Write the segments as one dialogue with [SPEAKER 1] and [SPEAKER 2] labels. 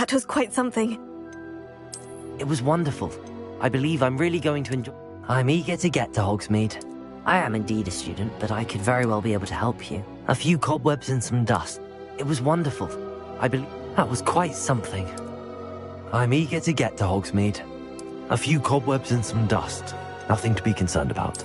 [SPEAKER 1] That was quite something.
[SPEAKER 2] It was wonderful. I believe I'm really going to enjoy... I'm eager to get to Hogsmeade. I am indeed a student, but I could very well be able to help you. A few cobwebs and some dust. It was wonderful. I believe... That was quite something. I'm eager to get to Hogsmeade. A few cobwebs and some dust. Nothing to be concerned about.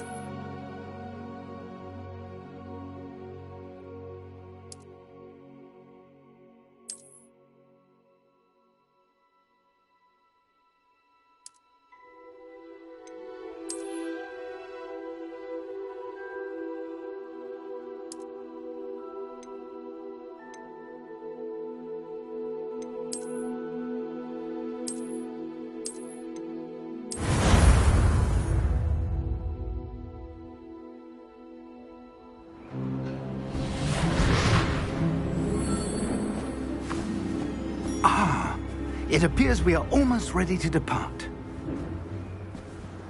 [SPEAKER 3] It appears we are almost ready to depart.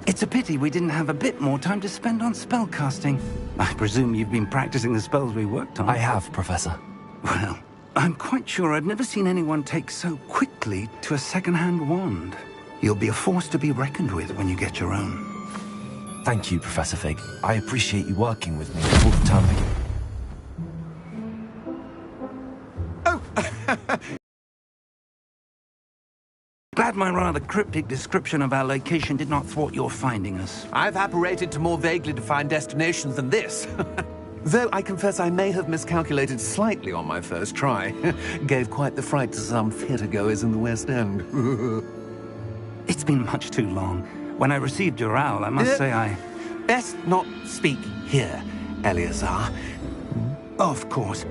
[SPEAKER 3] It's a pity we didn't have a bit more time to spend on spellcasting. I presume you've been practicing the spells we worked on.
[SPEAKER 2] I have, Professor.
[SPEAKER 3] Well, I'm quite sure I've never seen anyone take so quickly to a second-hand wand. You'll be a force to be reckoned with when you get your own.
[SPEAKER 2] Thank you, Professor Fig. I appreciate you working with me before the term begins.
[SPEAKER 3] Glad my rather cryptic description of our location did not thwart your finding us.
[SPEAKER 4] I've apparated to more vaguely defined destinations than this. Though I confess I may have miscalculated slightly on my first try. Gave quite the fright to some theatre-goers in the West End.
[SPEAKER 3] It's been much too long. When I received your owl, I must say I...
[SPEAKER 4] Best not speak here, Eleazar.
[SPEAKER 3] Of course.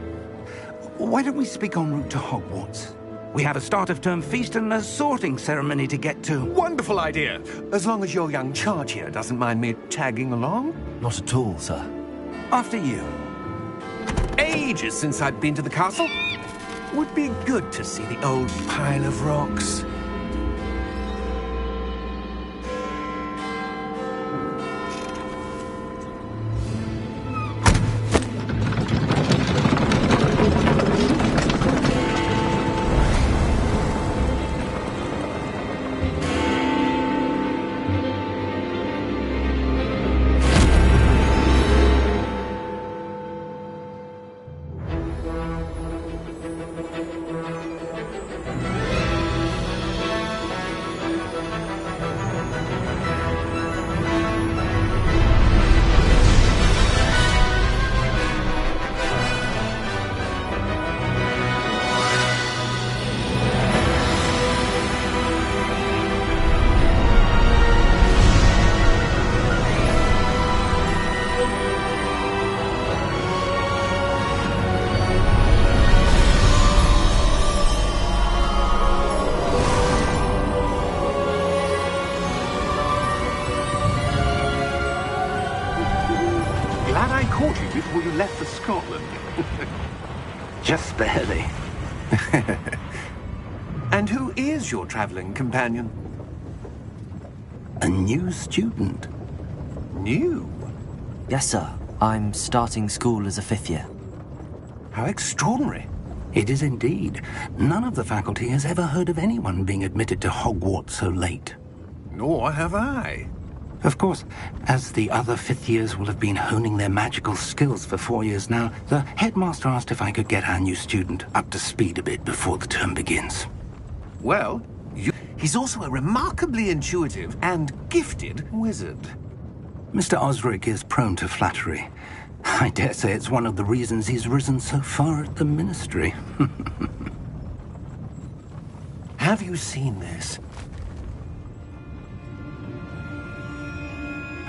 [SPEAKER 3] Why don't we speak en route to Hogwarts? We have a start-of-term feast and a sorting ceremony to get to.
[SPEAKER 4] Wonderful idea! As long as your young charge here doesn't mind me tagging along.
[SPEAKER 2] Not at all, sir.
[SPEAKER 3] After you.
[SPEAKER 4] Ages since I'd been to the castle. Would be good to see the old pile of rocks. Before you left for Scotland.
[SPEAKER 3] Just barely.
[SPEAKER 4] And who is your traveling companion?
[SPEAKER 3] A new student.
[SPEAKER 4] New?
[SPEAKER 2] Yes, sir. I'm starting school as a 5th year.
[SPEAKER 4] How extraordinary.
[SPEAKER 3] It is indeed. None of the faculty has ever heard of anyone being admitted to Hogwarts so late.
[SPEAKER 4] Nor have I.
[SPEAKER 3] Of course, as the other 5th years will have been honing their magical skills for 4 years now, the headmaster asked if I could get our new student up to speed a bit before the term begins.
[SPEAKER 4] Well, he's also a remarkably intuitive and gifted wizard.
[SPEAKER 3] Mr. Osric is prone to flattery. I dare say it's one of the reasons he's risen so far at the Ministry.
[SPEAKER 4] Have you seen this?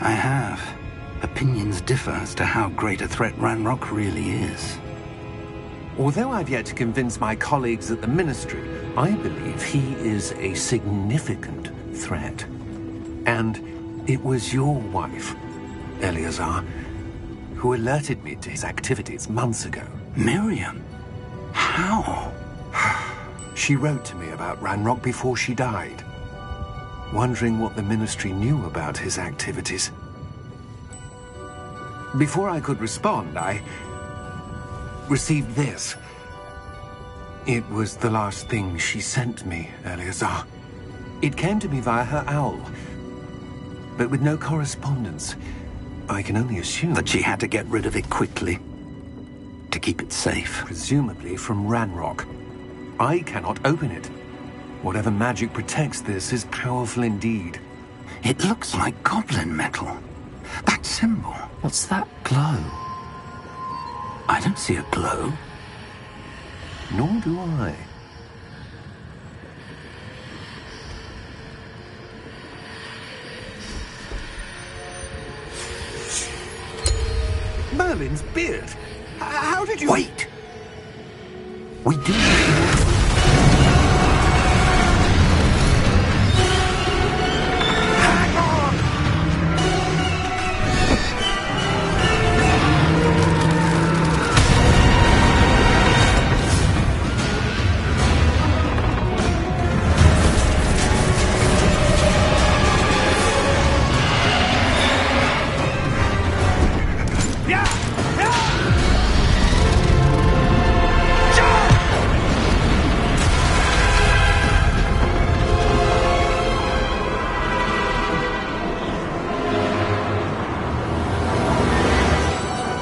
[SPEAKER 3] I have. Opinions differ as to how great a threat Ranrock really is.
[SPEAKER 4] Although I've yet to convince my colleagues at the Ministry, I believe he is a significant threat. And it was your wife, Eleazar, who alerted me to his activities months ago.
[SPEAKER 3] Miriam? How?
[SPEAKER 4] She wrote to me about Ranrock before she died, wondering what the Ministry knew about his activities. Before I could respond, I received this. It was the last thing she sent me, Eleazar. It came to me via her owl, but with no correspondence. I can only assume
[SPEAKER 3] That she had to get rid of it quickly to keep it safe.
[SPEAKER 4] presumably from Ranrock. I cannot open it. Whatever magic protects this is powerful indeed.
[SPEAKER 3] It looks like goblin metal. That symbol.
[SPEAKER 2] What's that glow?
[SPEAKER 3] I don't see a glow.
[SPEAKER 4] Nor do I. Merlin's beard. How did you...
[SPEAKER 3] Wait! We do need more.
[SPEAKER 4] Hang on!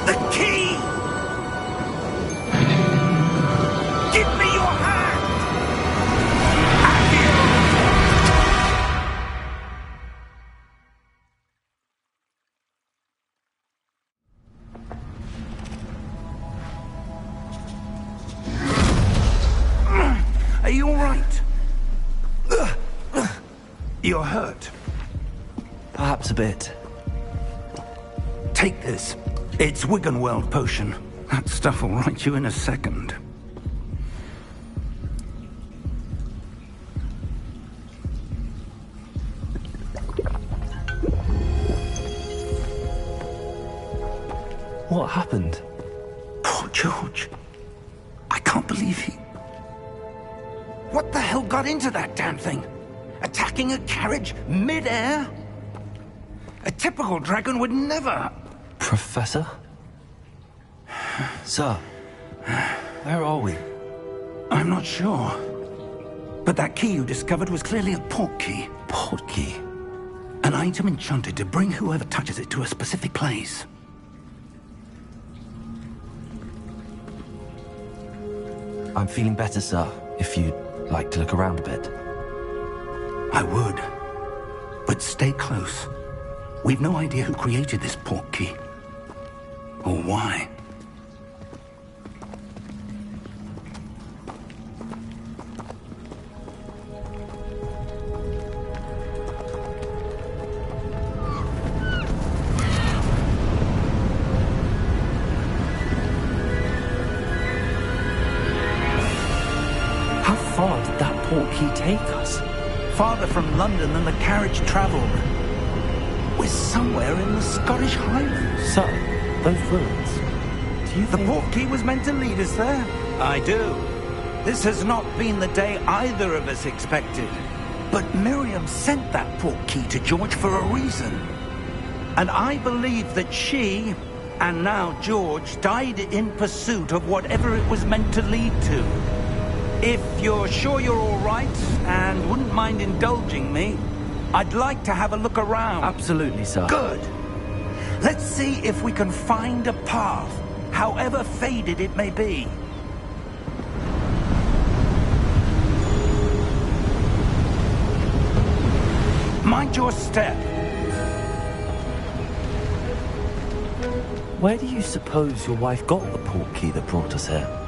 [SPEAKER 4] The key! Give me your hand!
[SPEAKER 3] Are you all right? You're hurt.
[SPEAKER 2] Perhaps a bit.
[SPEAKER 3] Take this. It's Wiggenweld potion. That stuff will right you in a second.
[SPEAKER 2] What happened?
[SPEAKER 3] Poor George. I can't believe he... What the hell got into that damn thing? Attacking a carriage mid-air? A typical dragon would never...
[SPEAKER 2] Professor? Sir, where are we?
[SPEAKER 3] I'm not sure. But that key you discovered was clearly a port key.
[SPEAKER 2] Port key?
[SPEAKER 3] An item enchanted to bring whoever touches it to a specific place.
[SPEAKER 2] I'm feeling better, sir, if you'd like to look around a bit.
[SPEAKER 3] I would. But stay close. We've no idea who created this port key. Or why.
[SPEAKER 2] How far did that port key take us?
[SPEAKER 3] Farther from London than the carriage travelled. We're somewhere in the Scottish Highlands.
[SPEAKER 2] Sir, those ruins. Do you
[SPEAKER 3] The
[SPEAKER 2] think...
[SPEAKER 3] port key was meant to lead us there? I do. This has not been the day either of us expected. But Miriam sent that port key to George for a reason. And I believe that she, and now George, died in pursuit of whatever it was meant to lead to. If you're sure you're all right, and wouldn't mind indulging me, I'd like to have a look around.
[SPEAKER 2] Absolutely, sir.
[SPEAKER 3] Good. Let's see if we can find a path, however faded it may be. Mind your step.
[SPEAKER 2] Where do you suppose your wife got the port key that brought us here?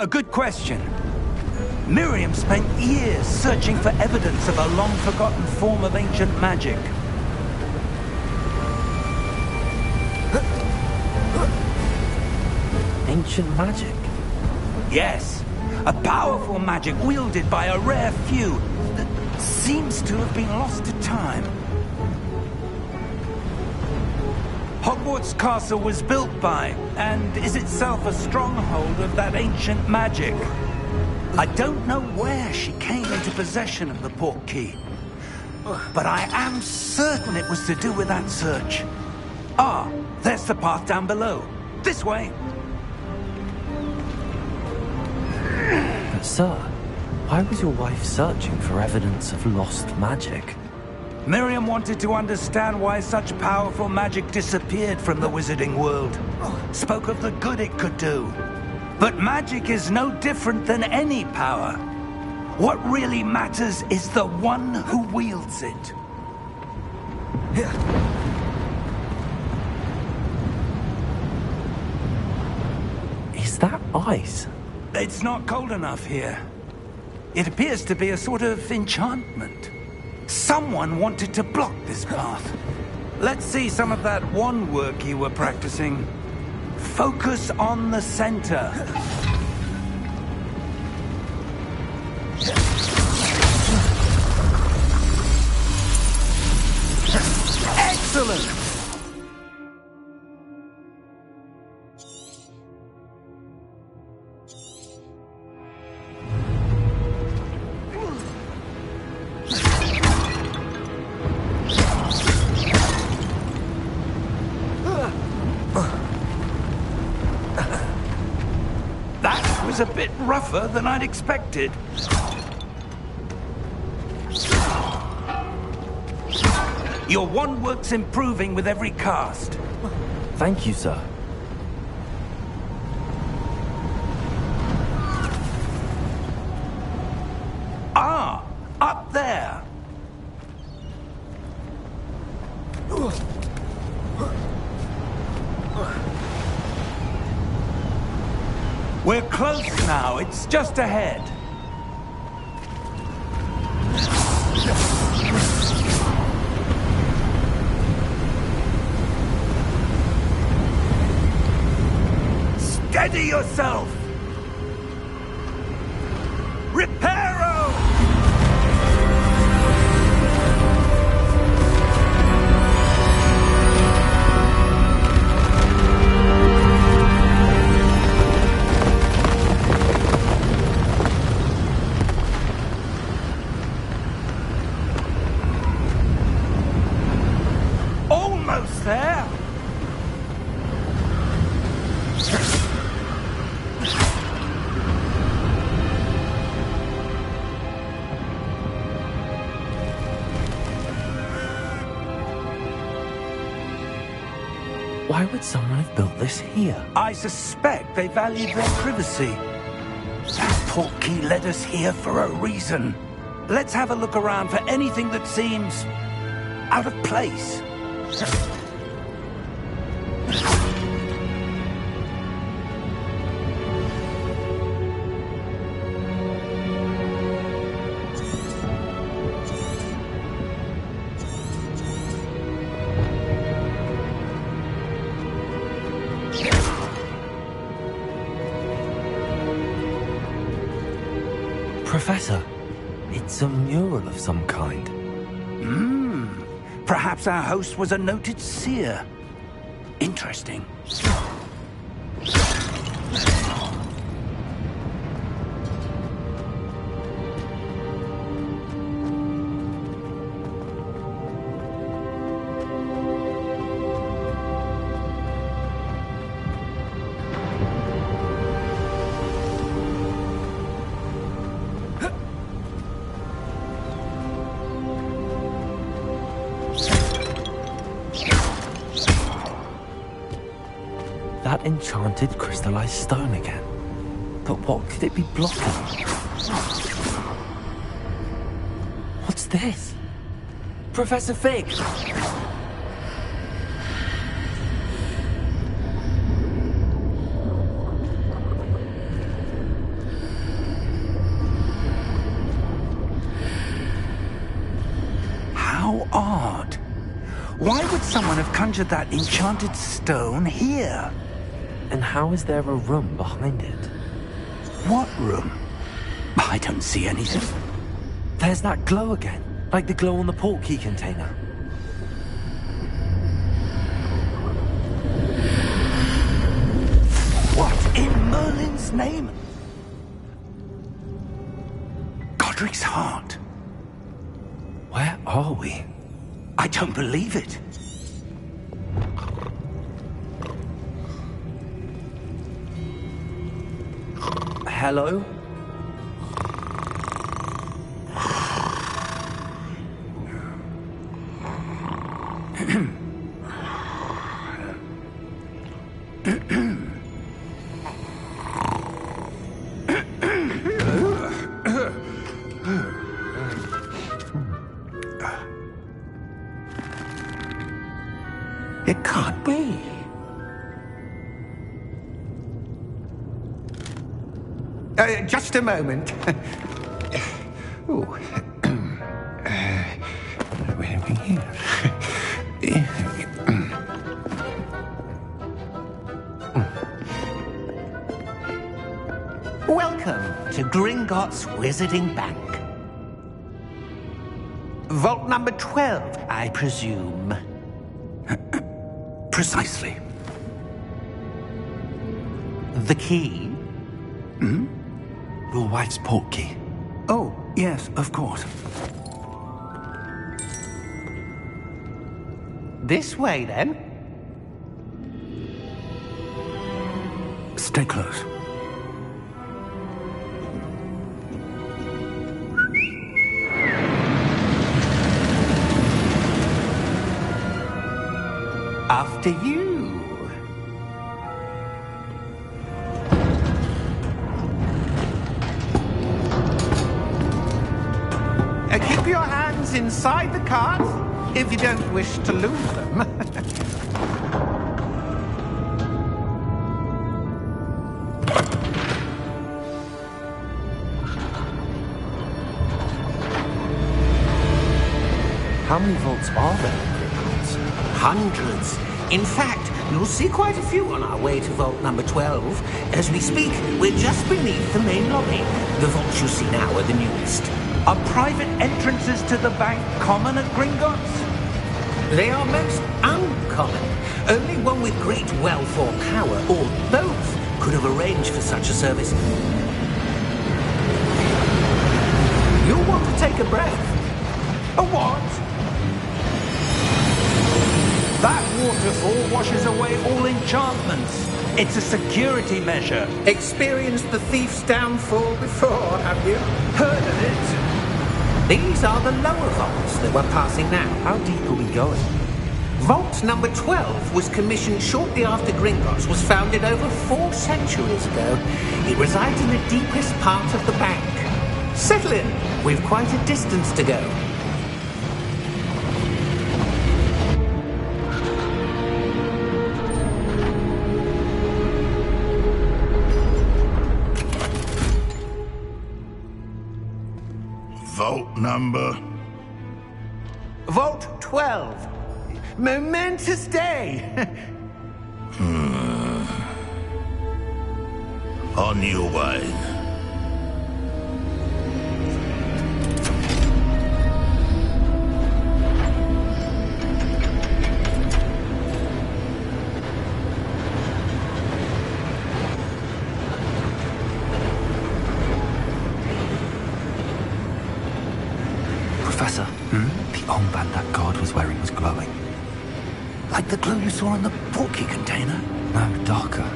[SPEAKER 3] A good question. Miriam spent years searching for evidence of a long-forgotten form of ancient magic.
[SPEAKER 2] Ancient magic?
[SPEAKER 3] Yes, a powerful magic wielded by a rare few that seems to have been lost to time. Hogwart's castle was built by, and is itself a stronghold of that ancient magic. I don't know where she came into possession of the portkey, but I am certain it was to do with that search. Ah, there's the path down below. This way.
[SPEAKER 2] But sir, why was your wife searching for evidence of lost magic?
[SPEAKER 3] Miriam wanted to understand why such powerful magic disappeared from the wizarding world. Spoke of the good it could do. But magic is no different than any power. What really matters is the one who wields it.
[SPEAKER 2] Is that ice?
[SPEAKER 3] It's not cold enough here. It appears to be a sort of enchantment. Someone wanted to block this path. Let's see some of that wand work you were practicing. Focus on the center. Excellent! That was a bit rougher than I'd expected. Your wand work's improving with every cast.
[SPEAKER 2] Thank you, sir.
[SPEAKER 3] Ah, up there. We're close now. It's just ahead. Steady yourself! Reparo! Almost there!
[SPEAKER 2] Why would someone have built this here?
[SPEAKER 3] I suspect they valued their privacy. That portkey led us here for a reason. Let's have a look around for anything that seems out of place.
[SPEAKER 2] Professor, it's a mural of some kind.
[SPEAKER 3] Perhaps our host was a noted seer. Interesting.
[SPEAKER 2] That enchanted crystallized stone again. But what could it be blocking? What's this? Professor Fig!
[SPEAKER 3] odd. Why would someone have conjured that enchanted stone here?
[SPEAKER 2] And how is there a room behind it?
[SPEAKER 3] What room? I don't see anything.
[SPEAKER 2] There's that glow again, like the glow on the portkey container.
[SPEAKER 3] What in Merlin's name? Godric's heart.
[SPEAKER 2] Where are we?
[SPEAKER 3] I don't believe it.
[SPEAKER 2] Hello?
[SPEAKER 3] It can't be.
[SPEAKER 4] Just a moment. Ooh. Where are we here? Welcome to Gringotts Wizarding Bank. Vault number 12, I presume.
[SPEAKER 3] Precisely.
[SPEAKER 4] The key?
[SPEAKER 2] Your wife's portkey.
[SPEAKER 3] Oh, yes, of course.
[SPEAKER 4] This way, then.
[SPEAKER 3] Stay close.
[SPEAKER 4] After you. Keep your hands inside the cart if you don't wish to lose them.
[SPEAKER 2] How many vaults are there in Gringotts?
[SPEAKER 4] Hundreds. In fact, you'll see quite a few on our way to vault number 12. As we speak, we're just beneath the main lobby. The vaults you see now are the newest.
[SPEAKER 3] Are private entrances to the bank common at Gringotts?
[SPEAKER 4] They are most uncommon. Only one with great wealth or power, or both, could have arranged for such a service. You'll want to take a breath.
[SPEAKER 3] A what? That waterfall washes away all enchantments. It's a security measure.
[SPEAKER 4] Experienced the thief's downfall before, have you?
[SPEAKER 3] Heard of it?
[SPEAKER 4] These are the lower vaults that we're passing now.
[SPEAKER 2] How deep are we going?
[SPEAKER 4] Vault number 12 was commissioned shortly after Gringotts was founded over 4 centuries ago. It resides in the deepest part of the bank. Settle in. We've quite a distance to go.
[SPEAKER 1] Vault number?
[SPEAKER 4] Vault 12. Momentous day.
[SPEAKER 1] On your way.
[SPEAKER 3] Professor, the armband that guard was wearing was glowing. Like the glow you saw on the portkey container?
[SPEAKER 2] No, darker.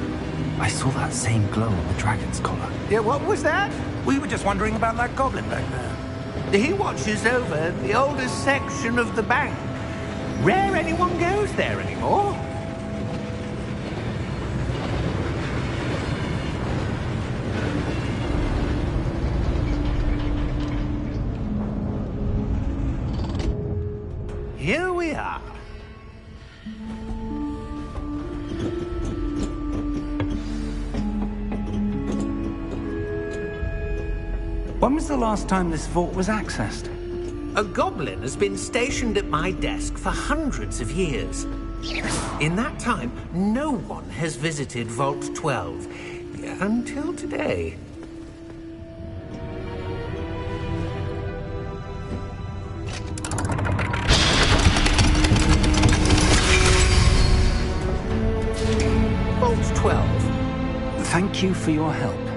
[SPEAKER 2] I saw that same glow on the dragon's collar.
[SPEAKER 4] Yeah, what was that?
[SPEAKER 3] We were just wondering about that goblin back there.
[SPEAKER 4] He watches over the oldest section of the bank. Rare anyone goes there anymore. Here we are.
[SPEAKER 3] When was the last time this vault was accessed?
[SPEAKER 4] A goblin has been stationed at my desk for hundreds of years. In that time, no one has visited Vault 12. Until today. Vault 12.
[SPEAKER 3] Thank you for your help.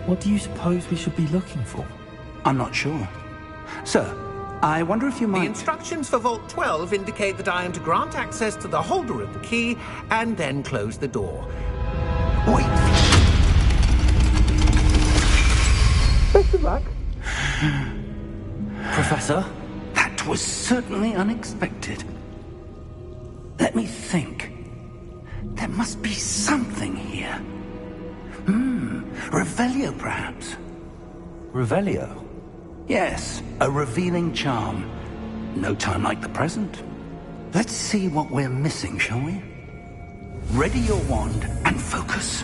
[SPEAKER 5] What do you suppose we should be looking for?
[SPEAKER 3] I'm not sure. Sir, I wonder if you
[SPEAKER 4] The
[SPEAKER 3] might...
[SPEAKER 4] instructions for Vault 12 indicate that I am to grant access to the holder of the key and then close the door.
[SPEAKER 3] Wait!
[SPEAKER 5] Best of luck.
[SPEAKER 2] Professor?
[SPEAKER 3] That was certainly unexpected. Let me think. There must be something here. Revelio, perhaps?
[SPEAKER 2] Revelio?
[SPEAKER 3] Yes, a revealing charm. No time like the present. Let's see what we're missing, shall we? Ready your wand and focus.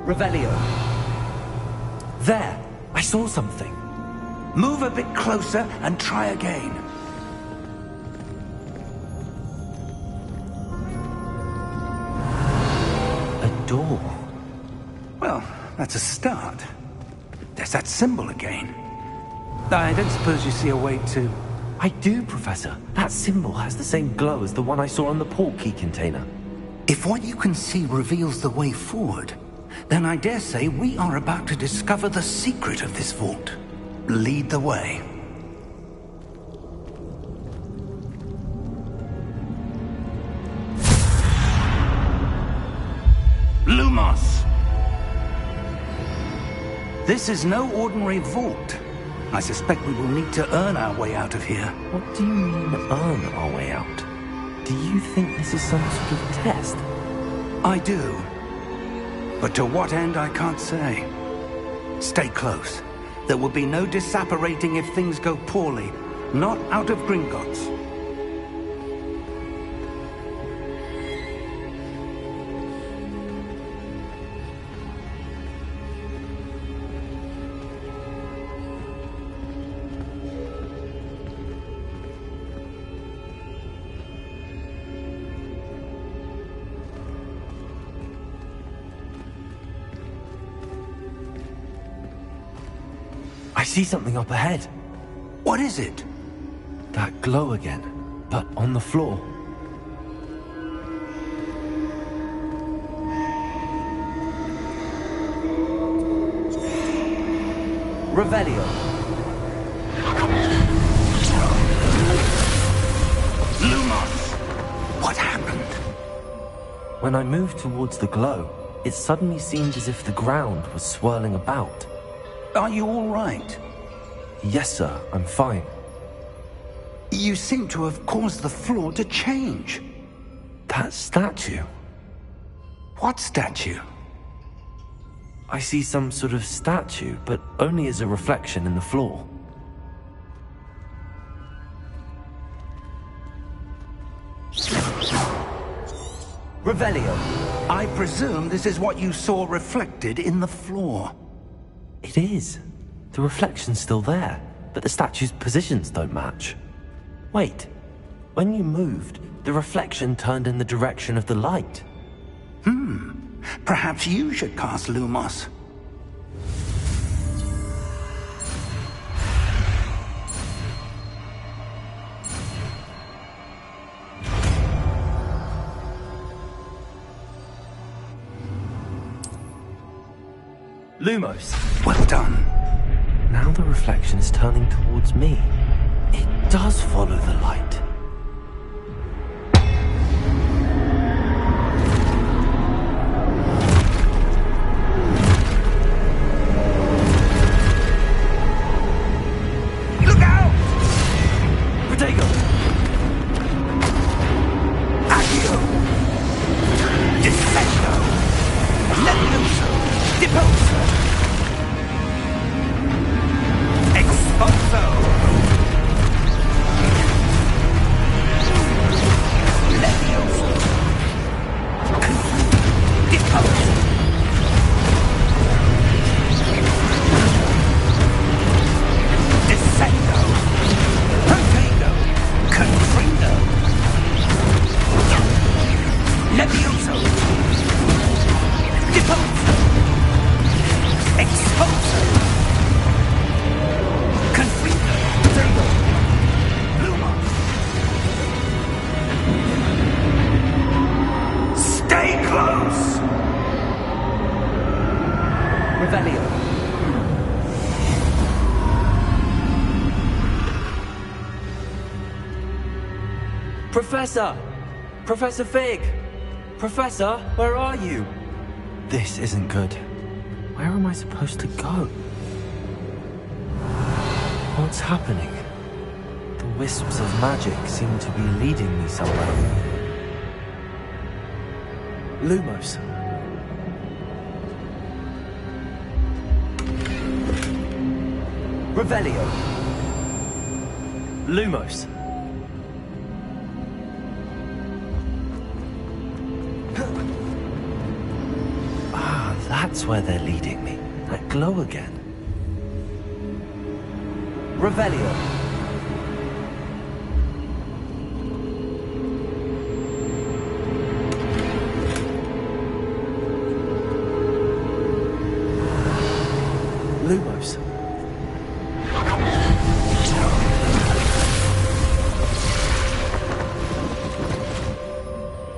[SPEAKER 2] Revelio. There! I saw something.
[SPEAKER 3] Move a bit closer and try again.
[SPEAKER 2] A door.
[SPEAKER 3] Well, that's a start. There's that symbol again. I don't suppose you see a way to...
[SPEAKER 2] I do, Professor. That symbol has the same glow as the one I saw on the port key container.
[SPEAKER 3] If what you can see reveals the way forward, then I dare say we are about to discover the secret of this vault. Lead the way. Lumos! This is no ordinary vault. I suspect we will need to earn our way out of here.
[SPEAKER 2] What do you mean, earn our way out? Do you think this is some sort of test?
[SPEAKER 3] I do. But to what end, I can't say. Stay close. There will be no disapparating if things go poorly. Not out of Gringotts.
[SPEAKER 2] I see something up ahead.
[SPEAKER 3] What is it?
[SPEAKER 2] That glow again, but on the floor. Revelio.
[SPEAKER 3] Lumos! What happened?
[SPEAKER 2] When I moved towards the glow, it suddenly seemed as if the ground was swirling about.
[SPEAKER 3] Are you all right?
[SPEAKER 2] Yes, sir, I'm fine.
[SPEAKER 3] You seem to have caused the floor to change.
[SPEAKER 2] That statue.
[SPEAKER 3] What statue?
[SPEAKER 2] I see some sort of statue, but only as a reflection in the floor. Revelio.
[SPEAKER 3] I presume this is what you saw reflected in the floor.
[SPEAKER 2] It is. The reflection's still there, but the statue's positions don't match. Wait, When you moved, the reflection turned in the direction of the light.
[SPEAKER 3] Perhaps you should cast Lumos.
[SPEAKER 2] Lumos!
[SPEAKER 3] Well done.
[SPEAKER 2] Now the reflection is turning towards me. It does follow the light.
[SPEAKER 3] Look out!
[SPEAKER 2] Protego!
[SPEAKER 3] Accio! Descendo! Levioso! Deposo! Expulso! Levioso! Deposo! Descendo! Protego! Confrindo! Levioso! Deposo! Expulso! Confrindo! Protego! Lumos! Stay close!
[SPEAKER 2] Revelio! Professor! Professor Fig! Professor, where are you? This isn't good. Where am I supposed to go? What's happening? The wisps of magic seem to be leading me somewhere. Lumos. Revelio. Lumos. Ah, that's where they're leading me. That glow again. Revelio. Lumos.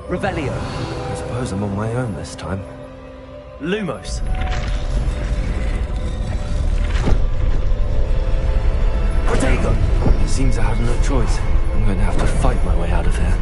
[SPEAKER 2] Revelio. I suppose I'm on my own this time. Lumos. Protego. It seems I have no choice. I'm going to have to fight my way out of here.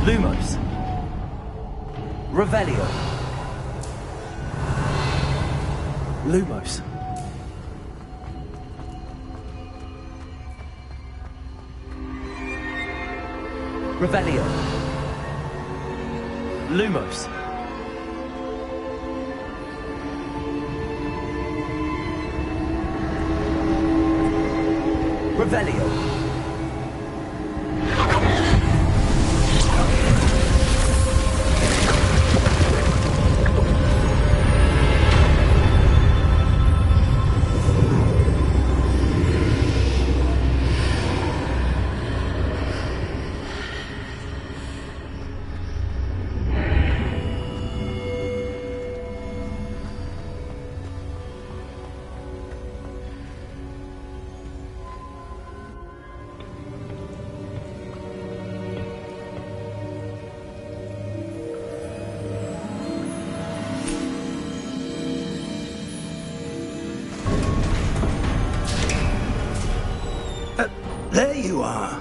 [SPEAKER 2] Lumos. Revelio.
[SPEAKER 5] Lumos.
[SPEAKER 2] Revelio. Lumos. Revelio.
[SPEAKER 3] There you are.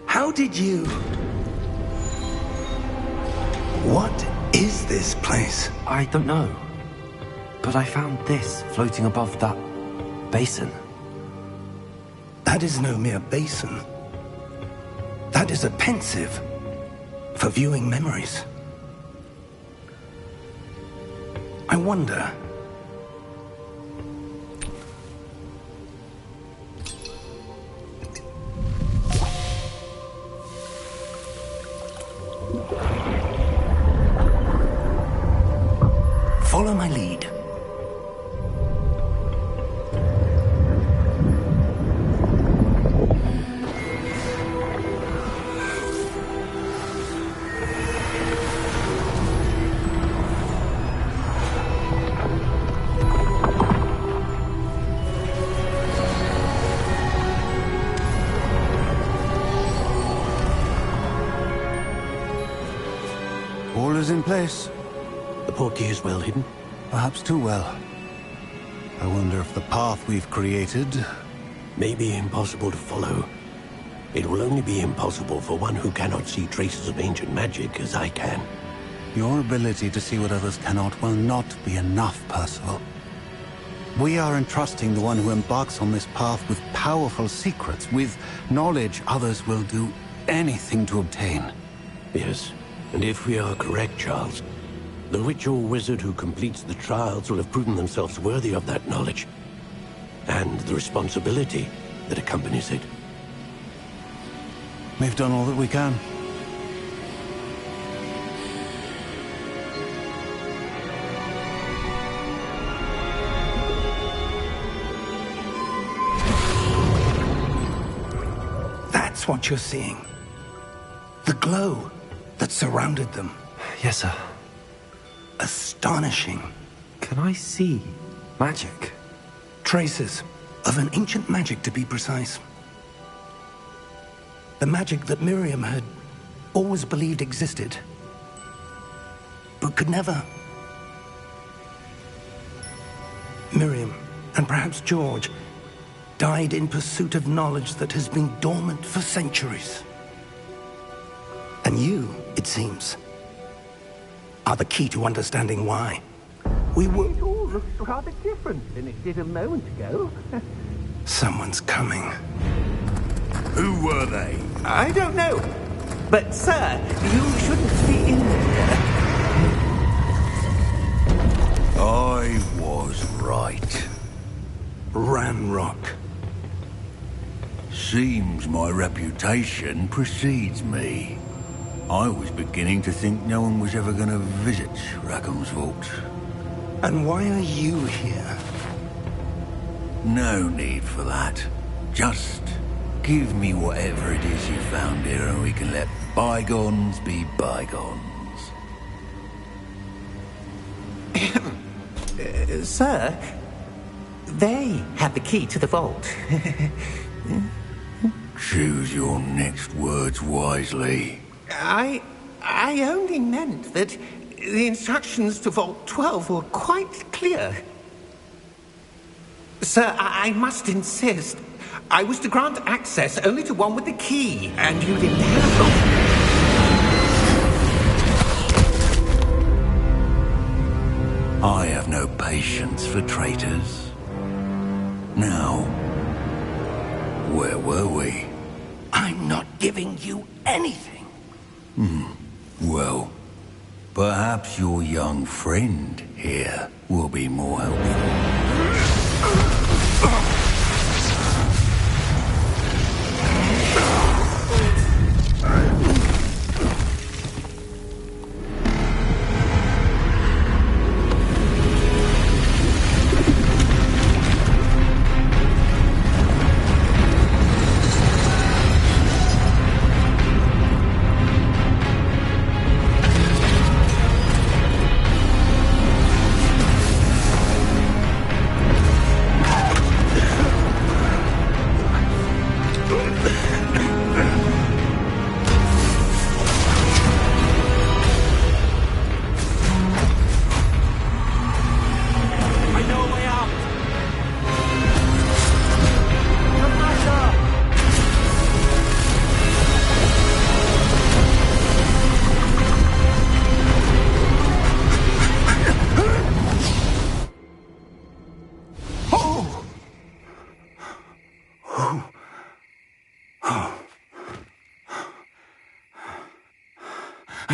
[SPEAKER 3] How did you... What is this place?
[SPEAKER 5] I don't know. But I found this floating above that basin.
[SPEAKER 3] That is no mere basin. That is a pensive for viewing memories. I wonder... Follow my lead.
[SPEAKER 6] All is in place.
[SPEAKER 7] The portkey is well hidden.
[SPEAKER 6] Perhaps too well. I wonder if the path we've created...
[SPEAKER 7] May be impossible to follow. It will only be impossible for one who cannot see traces of ancient magic as I can.
[SPEAKER 6] Your ability to see what others cannot will not be enough, Percival. We are entrusting the one who embarks on this path with powerful secrets, with knowledge others will do anything to obtain.
[SPEAKER 7] Yes, and if we are correct, Charles, the witch or wizard who completes the trials will have proven themselves worthy of that knowledge, and the responsibility that accompanies it.
[SPEAKER 6] We've done all that we can.
[SPEAKER 3] That's what you're seeing. The glow that surrounded them.
[SPEAKER 5] Yes, sir.
[SPEAKER 3] Astonishing.
[SPEAKER 5] Can I see magic?
[SPEAKER 3] Traces of an ancient magic, to be precise. The magic that Miriam had always believed existed, but could never. Miriam, and perhaps George, died in pursuit of knowledge that has been dormant for centuries. And you, it seems, are the key to understanding why. We were...
[SPEAKER 8] It all looks rather different than it did a moment ago.
[SPEAKER 3] Someone's coming.
[SPEAKER 1] Who were they?
[SPEAKER 8] I don't know. But, sir, you shouldn't be in there.
[SPEAKER 1] I was right.
[SPEAKER 3] Ranrock.
[SPEAKER 1] Seems my reputation precedes me. I was beginning to think no one was ever going to visit Rackham's vault.
[SPEAKER 3] And why are you here?
[SPEAKER 1] No need for that. Just give me whatever it is you found here and we can let bygones be bygones.
[SPEAKER 8] Sir, they have the key to the vault.
[SPEAKER 1] Choose your next words wisely.
[SPEAKER 8] I only meant that the instructions to Vault 12 were quite clear. Sir, I must insist. I was to grant access only to one with the key, and you didn't have them.
[SPEAKER 1] I have no patience patience for traitors. Now, where were we?
[SPEAKER 3] I'm not giving you anything.
[SPEAKER 1] Well, perhaps your young friend here will be more helpful.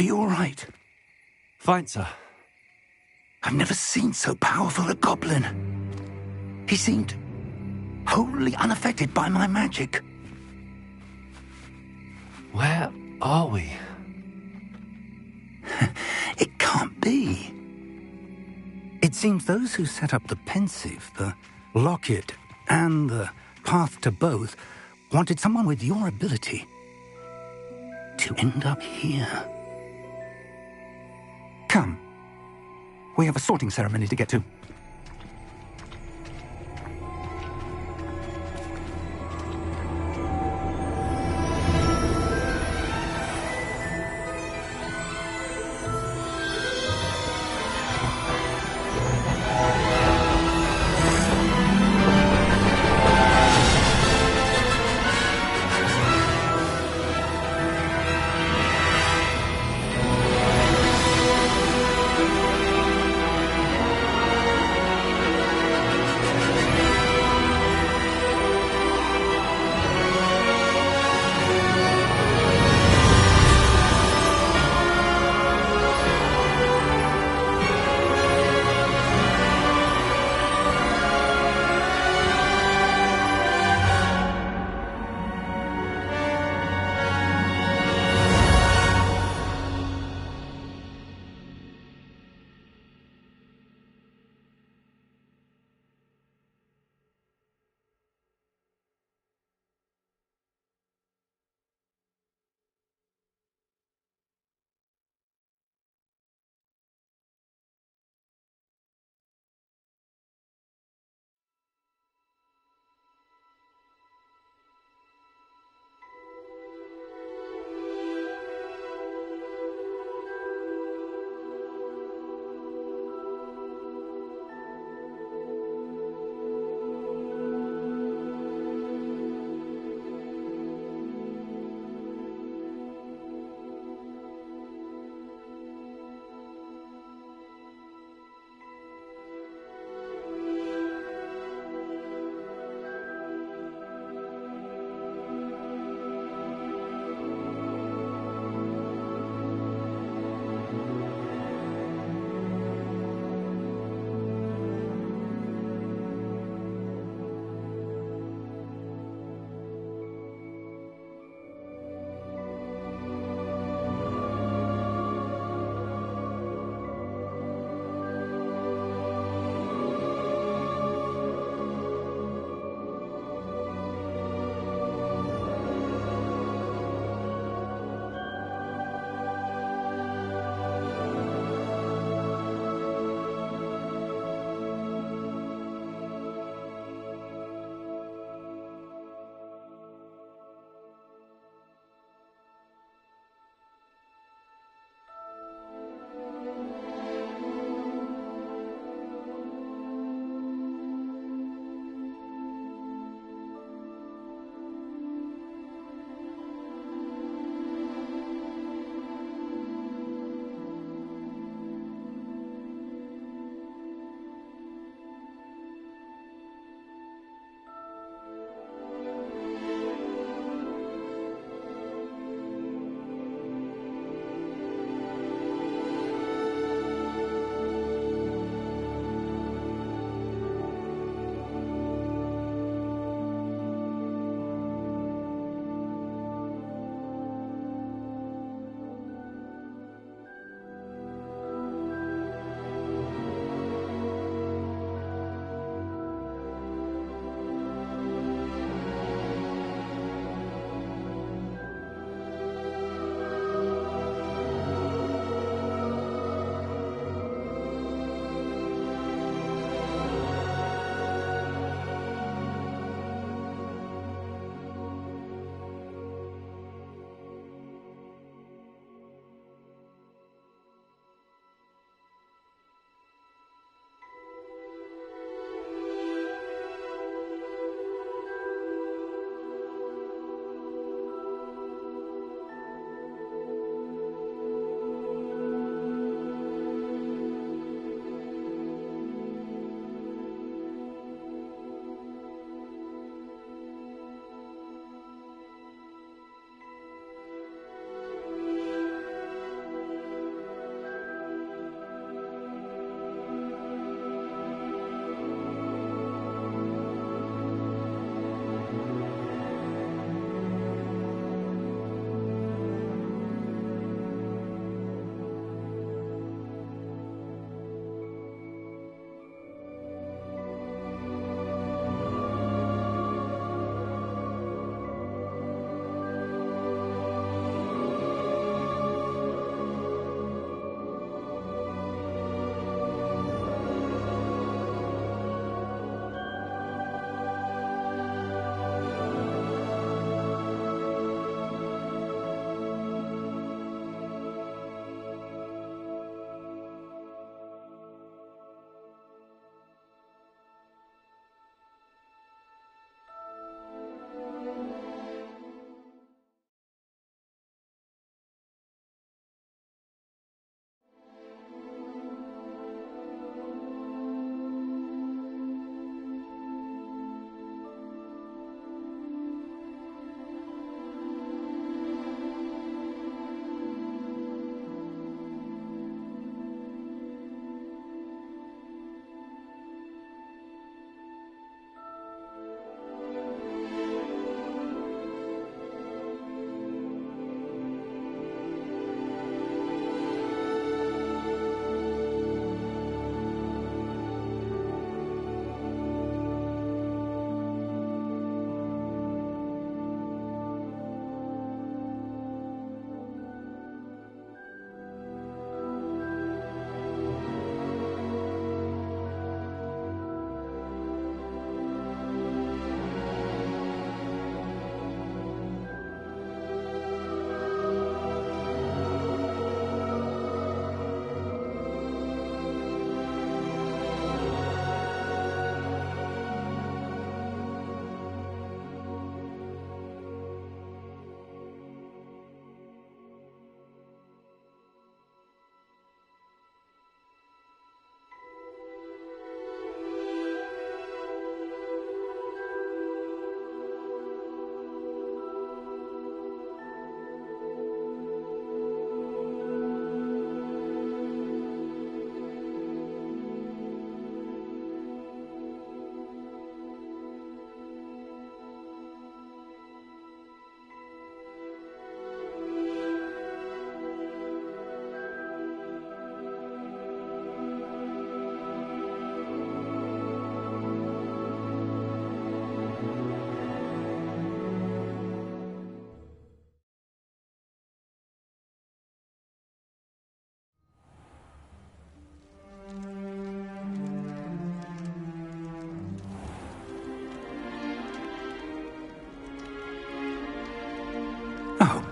[SPEAKER 3] Are you all right?
[SPEAKER 5] Fine, sir.
[SPEAKER 3] I've never seen so powerful a goblin. He seemed wholly unaffected by my magic.
[SPEAKER 5] Where are we?
[SPEAKER 3] It can't be. It seems those who set up the pensive, the locket, and the path to both wanted someone with your ability to end up here. Come. We have a sorting ceremony to get to.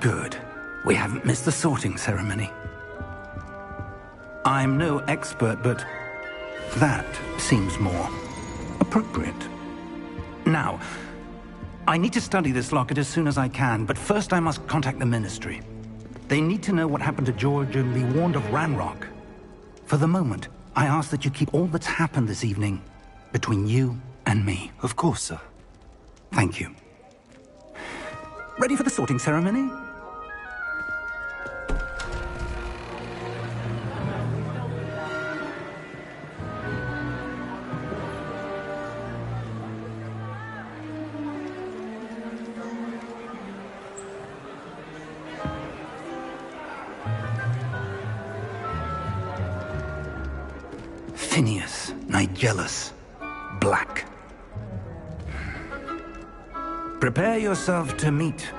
[SPEAKER 3] Good. We haven't missed the sorting ceremony. I'm no expert, but that seems more appropriate. Now, I need to study this locket as soon as I can, but first I must contact the Ministry. They need to know what happened to George and be warned of Ranrock. For the moment, I ask that you keep all that's happened this evening between you and me.
[SPEAKER 5] Of course, sir.
[SPEAKER 3] Thank you. Ready for the sorting ceremony? Phineas, Nigellus, Black. Prepare yourself to meet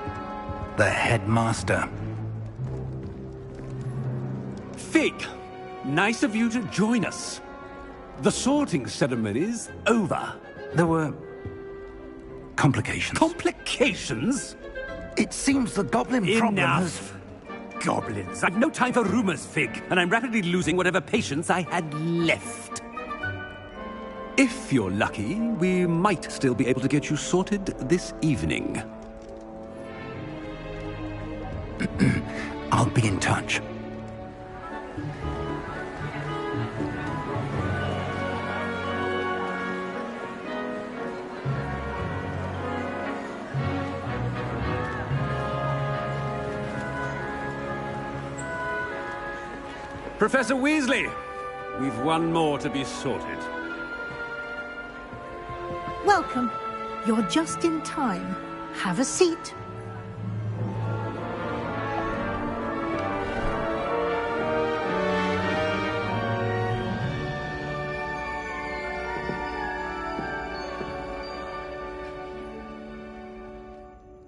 [SPEAKER 3] the headmaster.
[SPEAKER 9] Fig, nice of you to join us. The sorting ceremony's over.
[SPEAKER 3] There were complications.
[SPEAKER 9] Complications?
[SPEAKER 3] It seems the goblin problem has...
[SPEAKER 9] Enough! Goblins. I've no time for rumors, Fig, and I'm rapidly losing whatever patience I had left. If you're lucky, we might still be able to get you sorted this evening.
[SPEAKER 3] I'll be in touch.
[SPEAKER 9] Professor Weasley, we've one more to be sorted.
[SPEAKER 10] Welcome. You're just in time. Have a seat.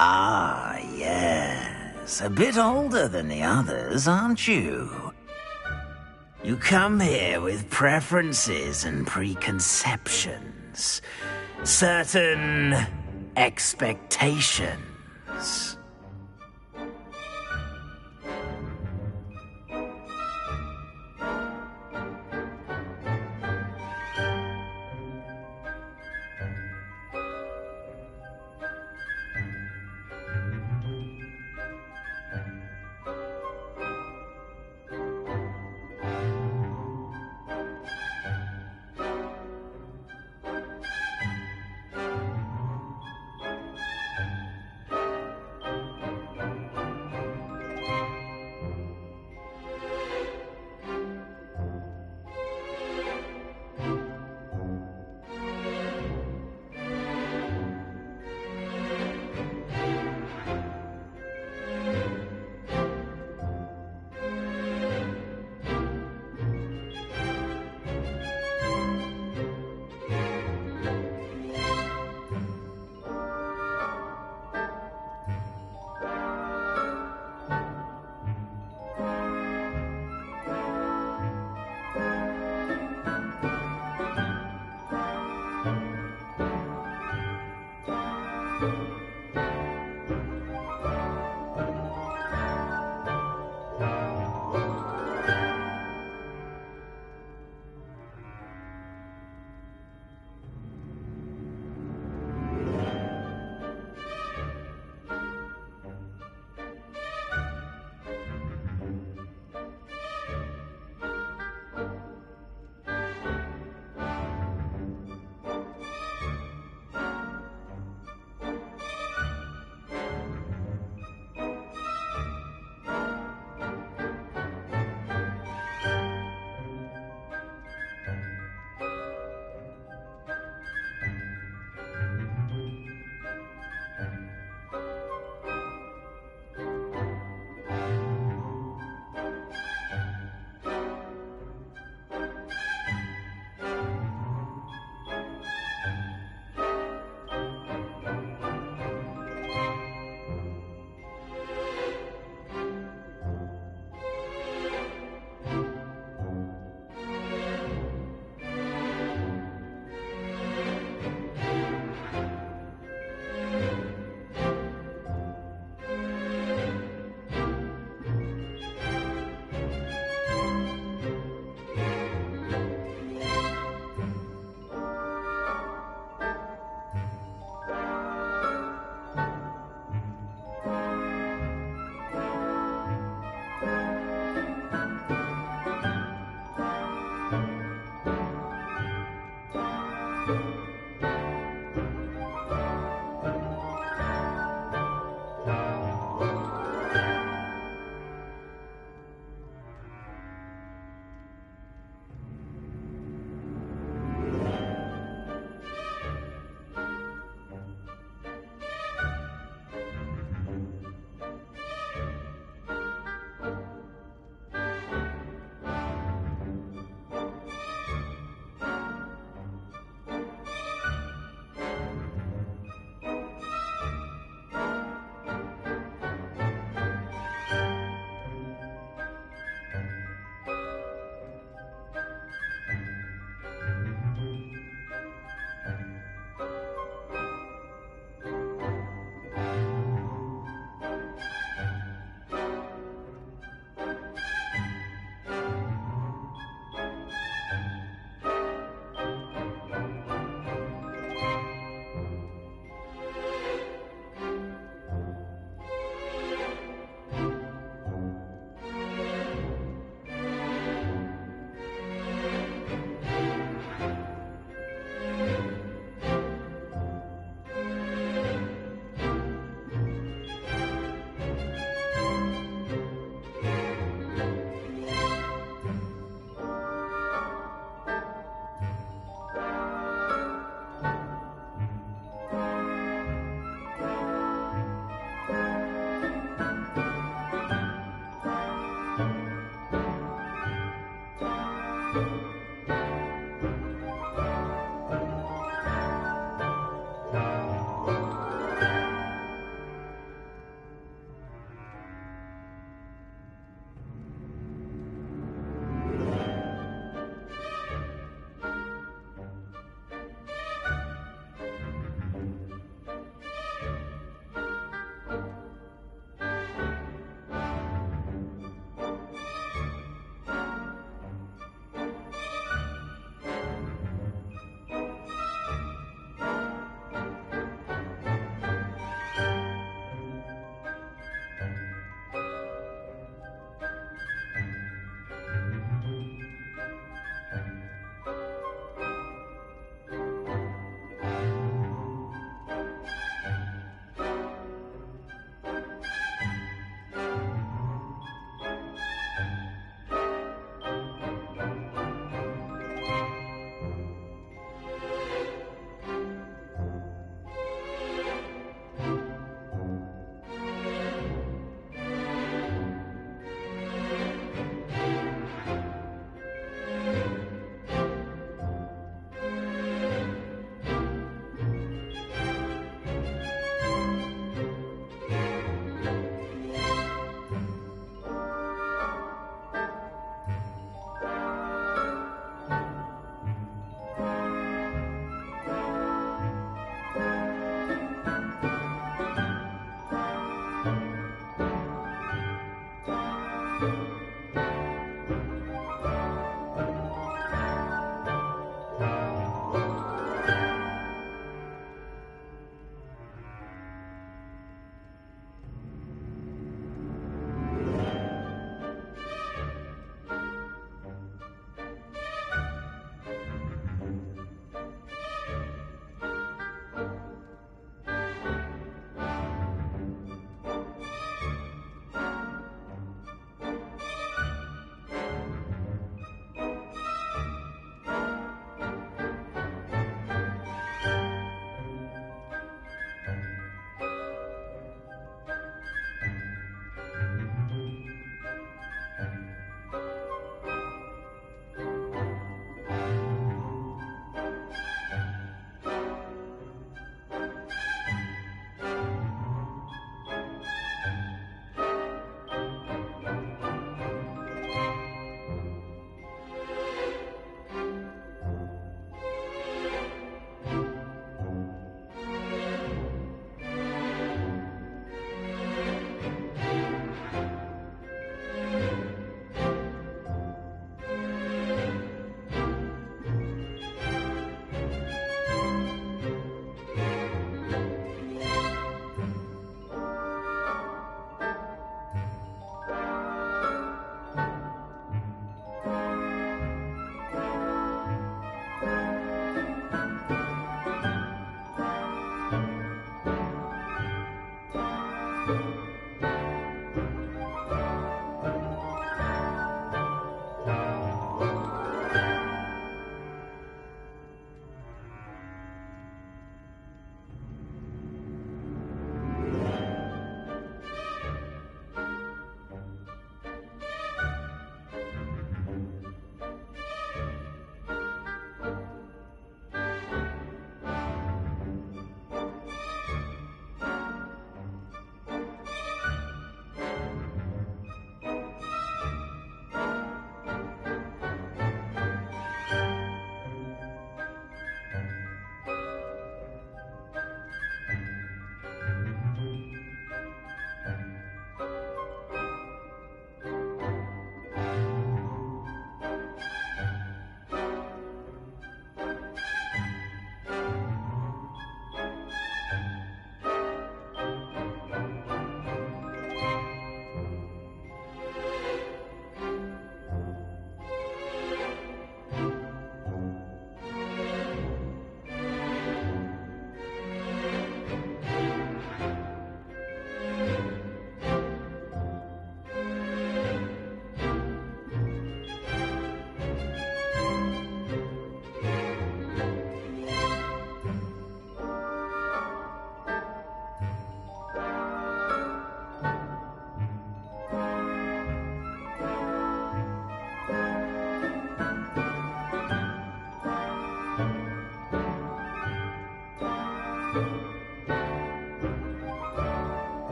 [SPEAKER 11] Ah, yes. A bit older than the others, aren't you? You come here with preferences and preconceptions. Certain expectations.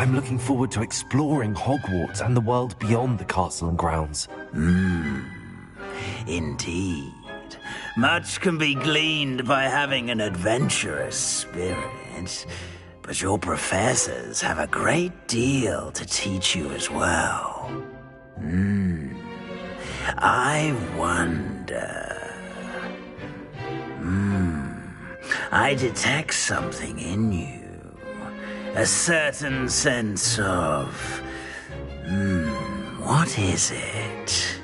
[SPEAKER 5] I'm looking forward to exploring Hogwarts and the world beyond the castle and grounds.
[SPEAKER 11] Indeed. Much can be gleaned by having an adventurous spirit, but your professors have a great deal to teach you as well. I wonder... I detect something in you. A certain sense of... what is it?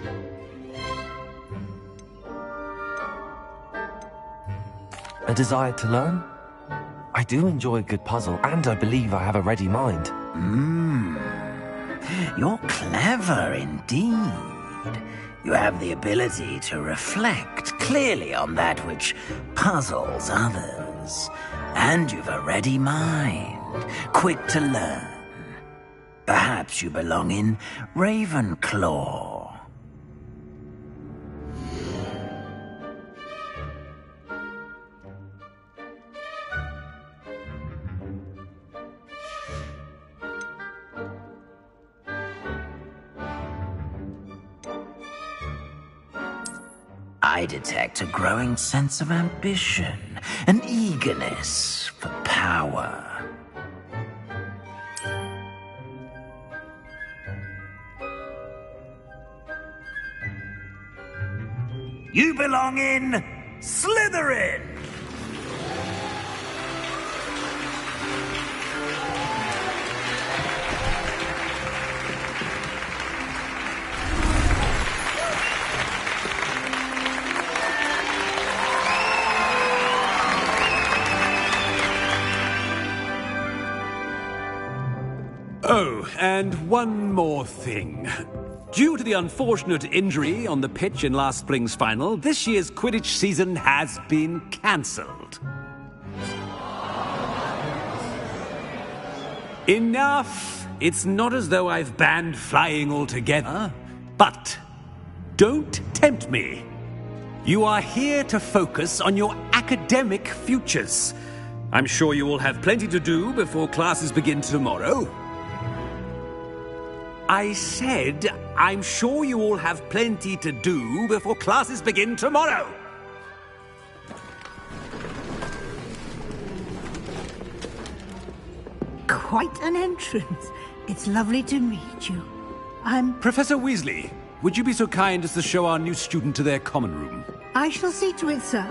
[SPEAKER 5] A desire to learn? I do enjoy a good puzzle, and I believe I have a ready mind.
[SPEAKER 11] You're clever indeed. You have the ability to reflect clearly on that which puzzles others. And you've a ready mind, quick to learn. Perhaps you belong in Ravenclaw. I detect a growing sense of ambition, an eagerness for power. You belong in Slytherin!
[SPEAKER 9] Oh, and one more thing. Due to the unfortunate injury on the pitch in last spring's final, this year's Quidditch season has been cancelled. Enough! It's not as though I've banned flying altogether. But don't tempt me. You are here to focus on your academic futures. I'm sure you will have plenty to do before classes begin tomorrow. I said, I'm sure you all have plenty to do before classes begin tomorrow.
[SPEAKER 10] Quite an entrance. It's lovely to meet you. I'm...
[SPEAKER 9] Professor Weasley, would you be so kind as to show our new student to their common room?
[SPEAKER 10] I shall see to it, sir.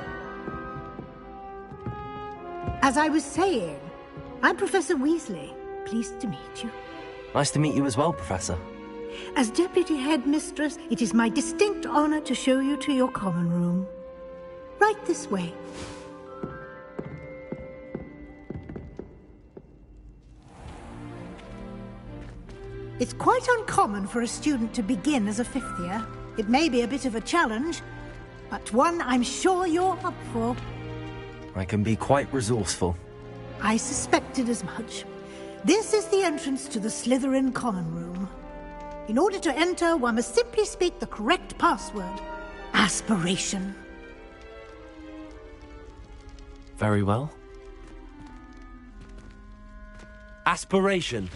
[SPEAKER 10] As I was saying, I'm Professor Weasley. Pleased to meet you.
[SPEAKER 5] Nice to meet you as well, Professor.
[SPEAKER 10] As Deputy Headmistress, it is my distinct honor to show you to your common room. Right this way. It's quite uncommon for a student to begin as a fifth year. It may be a bit of a challenge, but one I'm sure you're up for.
[SPEAKER 5] I can be quite resourceful.
[SPEAKER 10] I suspected as much. This is the entrance to the Slytherin common room. In order to enter, one must simply speak the correct password. Aspiration.
[SPEAKER 5] Very well. Aspiration.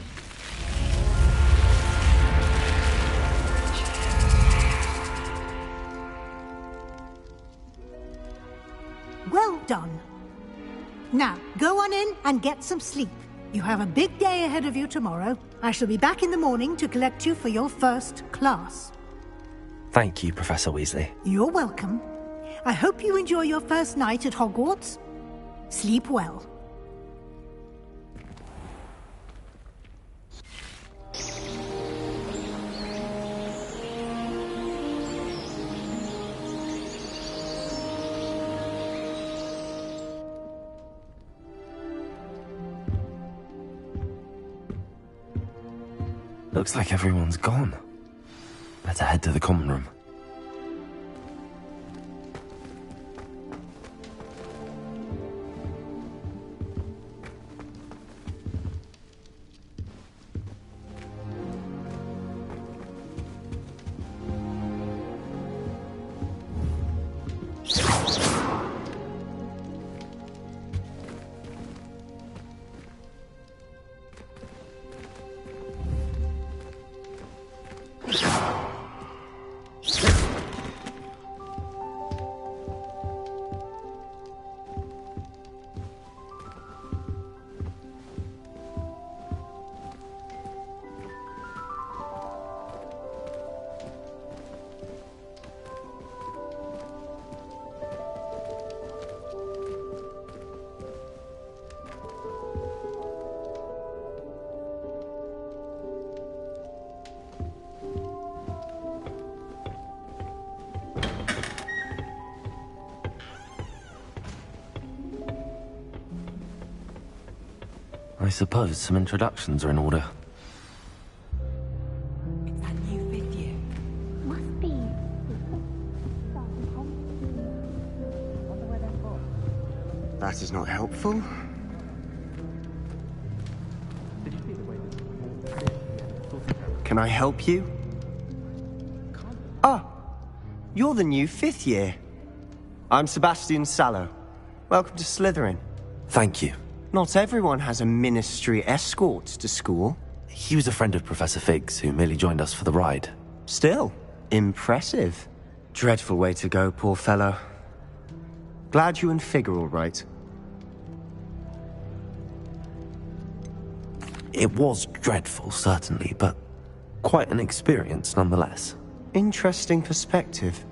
[SPEAKER 10] Well done. Now, go on in and get some sleep. You have a big day ahead of you tomorrow. I shall be back in the morning to collect you for your first class.
[SPEAKER 5] Thank you, Professor Weasley.
[SPEAKER 10] You're welcome. I hope you enjoy your first night at Hogwarts. Sleep well.
[SPEAKER 5] Looks like everyone's gone. Better head to the common room. I suppose some introductions are in order.
[SPEAKER 2] It's that new 5th year.
[SPEAKER 12] Must be.
[SPEAKER 13] That is not helpful. Can I help you? Ah, you're the new 5th year. I'm Sebastian Sallow. Welcome to Slytherin.
[SPEAKER 5] Thank you.
[SPEAKER 13] Not everyone has a ministry escort to school.
[SPEAKER 5] He was a friend of Professor Fig's who merely joined us for the ride.
[SPEAKER 13] Still, impressive. Dreadful way to go, poor fellow. Glad you and Fig are all right.
[SPEAKER 5] It was dreadful, certainly, but quite an experience nonetheless.
[SPEAKER 13] Interesting perspective.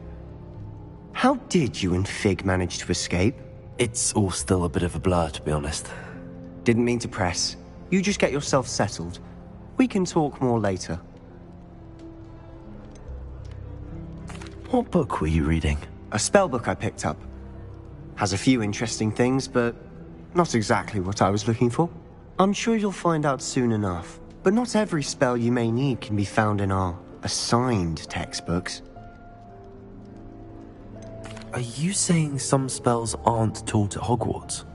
[SPEAKER 13] How did you and Fig manage to escape?
[SPEAKER 5] It's all still a bit of a blur, to be honest.
[SPEAKER 13] Didn't mean to press. You just get yourself settled. We can talk more later.
[SPEAKER 5] What book were you reading?
[SPEAKER 13] A spell book I picked up. Has a few interesting things, but not exactly what I was looking for. I'm sure you'll find out soon enough. But not every spell you may need can be found in our assigned textbooks.
[SPEAKER 5] Are you saying some spells aren't taught at Hogwarts?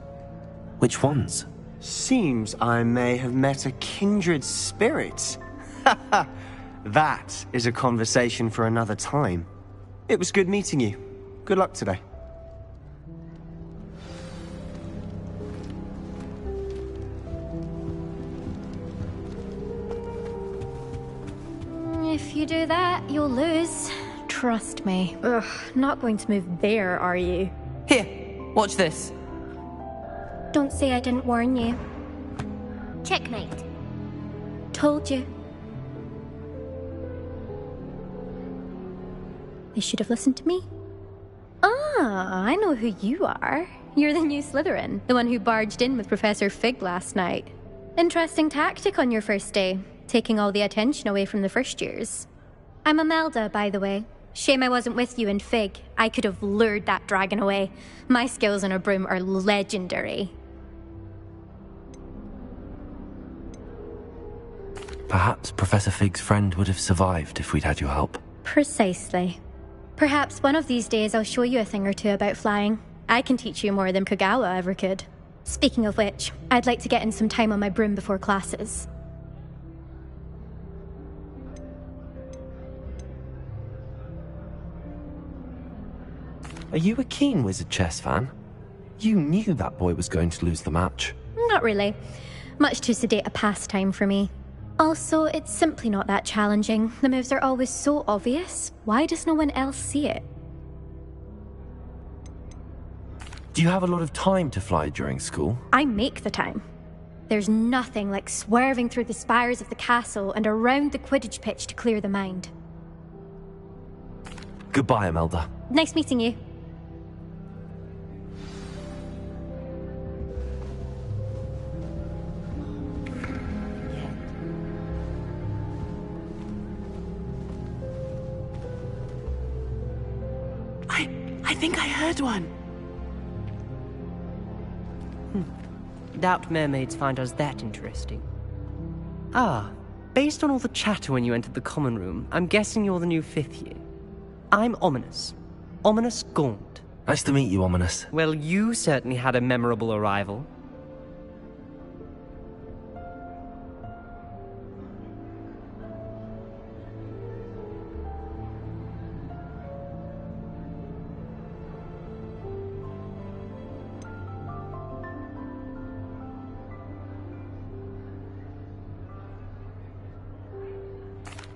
[SPEAKER 5] Which ones?
[SPEAKER 13] Seems I may have met a kindred spirit. That is a conversation for another time. It was good meeting you. Good luck today.
[SPEAKER 12] If you do that, you'll lose. Trust me. Ugh, not going to move there, are you?
[SPEAKER 2] Here, watch this.
[SPEAKER 12] Don't say I didn't warn you. Checkmate. Told you. They should have listened to me. Ah, I know who you are. You're the new Slytherin, the one who barged in with Professor Fig last night. Interesting tactic on your first day, taking all the attention away from the first years. I'm Imelda, by the way. Shame I wasn't with you in Fig. I could have lured that dragon away. My skills on a broom are legendary.
[SPEAKER 5] Perhaps Professor Fig's friend would have survived if we'd had your help.
[SPEAKER 12] Precisely. Perhaps one of these days I'll show you a thing or two about flying. I can teach you more than Kagawa ever could. Speaking of which, I'd like to get in some time on my broom before classes.
[SPEAKER 5] Are you a keen Wizard chess fan? You knew that boy was going to lose the match.
[SPEAKER 12] Not really. Much too sedate a pastime for me. Also, it's simply not that challenging. The moves are always so obvious. Why does no one else see it?
[SPEAKER 5] Do you have a lot of time to fly during school?
[SPEAKER 12] I make the time. There's nothing like swerving through the spires of the castle and around the Quidditch pitch to clear the mind.
[SPEAKER 5] Goodbye, Imelda.
[SPEAKER 12] Nice meeting you.
[SPEAKER 14] I think I heard one.
[SPEAKER 2] Doubt mermaids find us that interesting. Ah, based on all the chatter when you entered the common room, I'm guessing you're the new 5th year. I'm Ominous. Ominous Gaunt.
[SPEAKER 5] Nice to meet you, Ominous.
[SPEAKER 2] Well, you certainly had a memorable arrival.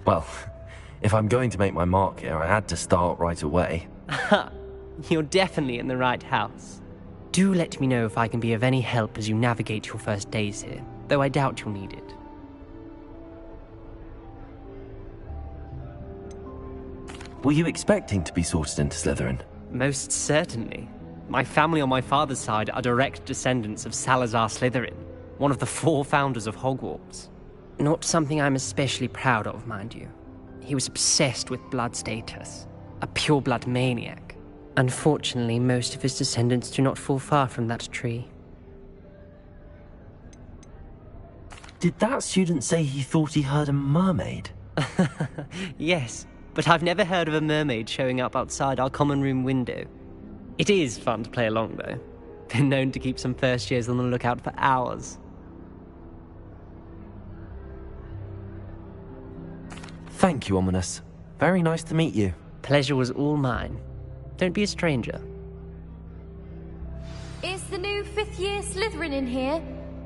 [SPEAKER 5] Well, if I'm going to make my mark here, I had to start right away.
[SPEAKER 2] Ha! You're definitely in the right house. Do let me know if I can be of any help as you navigate your first days here, though I doubt you'll need it.
[SPEAKER 5] Were you expecting to be sorted into Slytherin?
[SPEAKER 2] Most certainly. My family on my father's side are direct descendants of Salazar Slytherin, one of the 4 founders of Hogwarts. Not something I'm especially proud of, mind you. He was obsessed with blood status, a pure-blood maniac. Unfortunately, most of his descendants do not fall far from that tree.
[SPEAKER 5] Did that student say he thought he heard a mermaid?
[SPEAKER 15] Yes, but I've never heard of a mermaid showing up outside our common room window. It is fun to play along, though. Been known to keep some first years on the lookout for hours.
[SPEAKER 5] Thank you, Ominous. Very nice to meet you.
[SPEAKER 15] Pleasure was all mine. Don't be a stranger.
[SPEAKER 16] Is the new fifth-year Slytherin in here?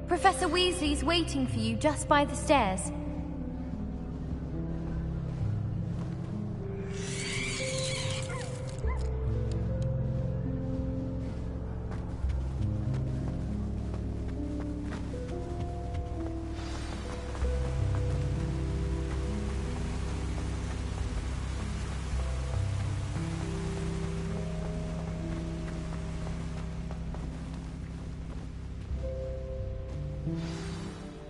[SPEAKER 16] Professor Weasley's waiting for you just by the stairs.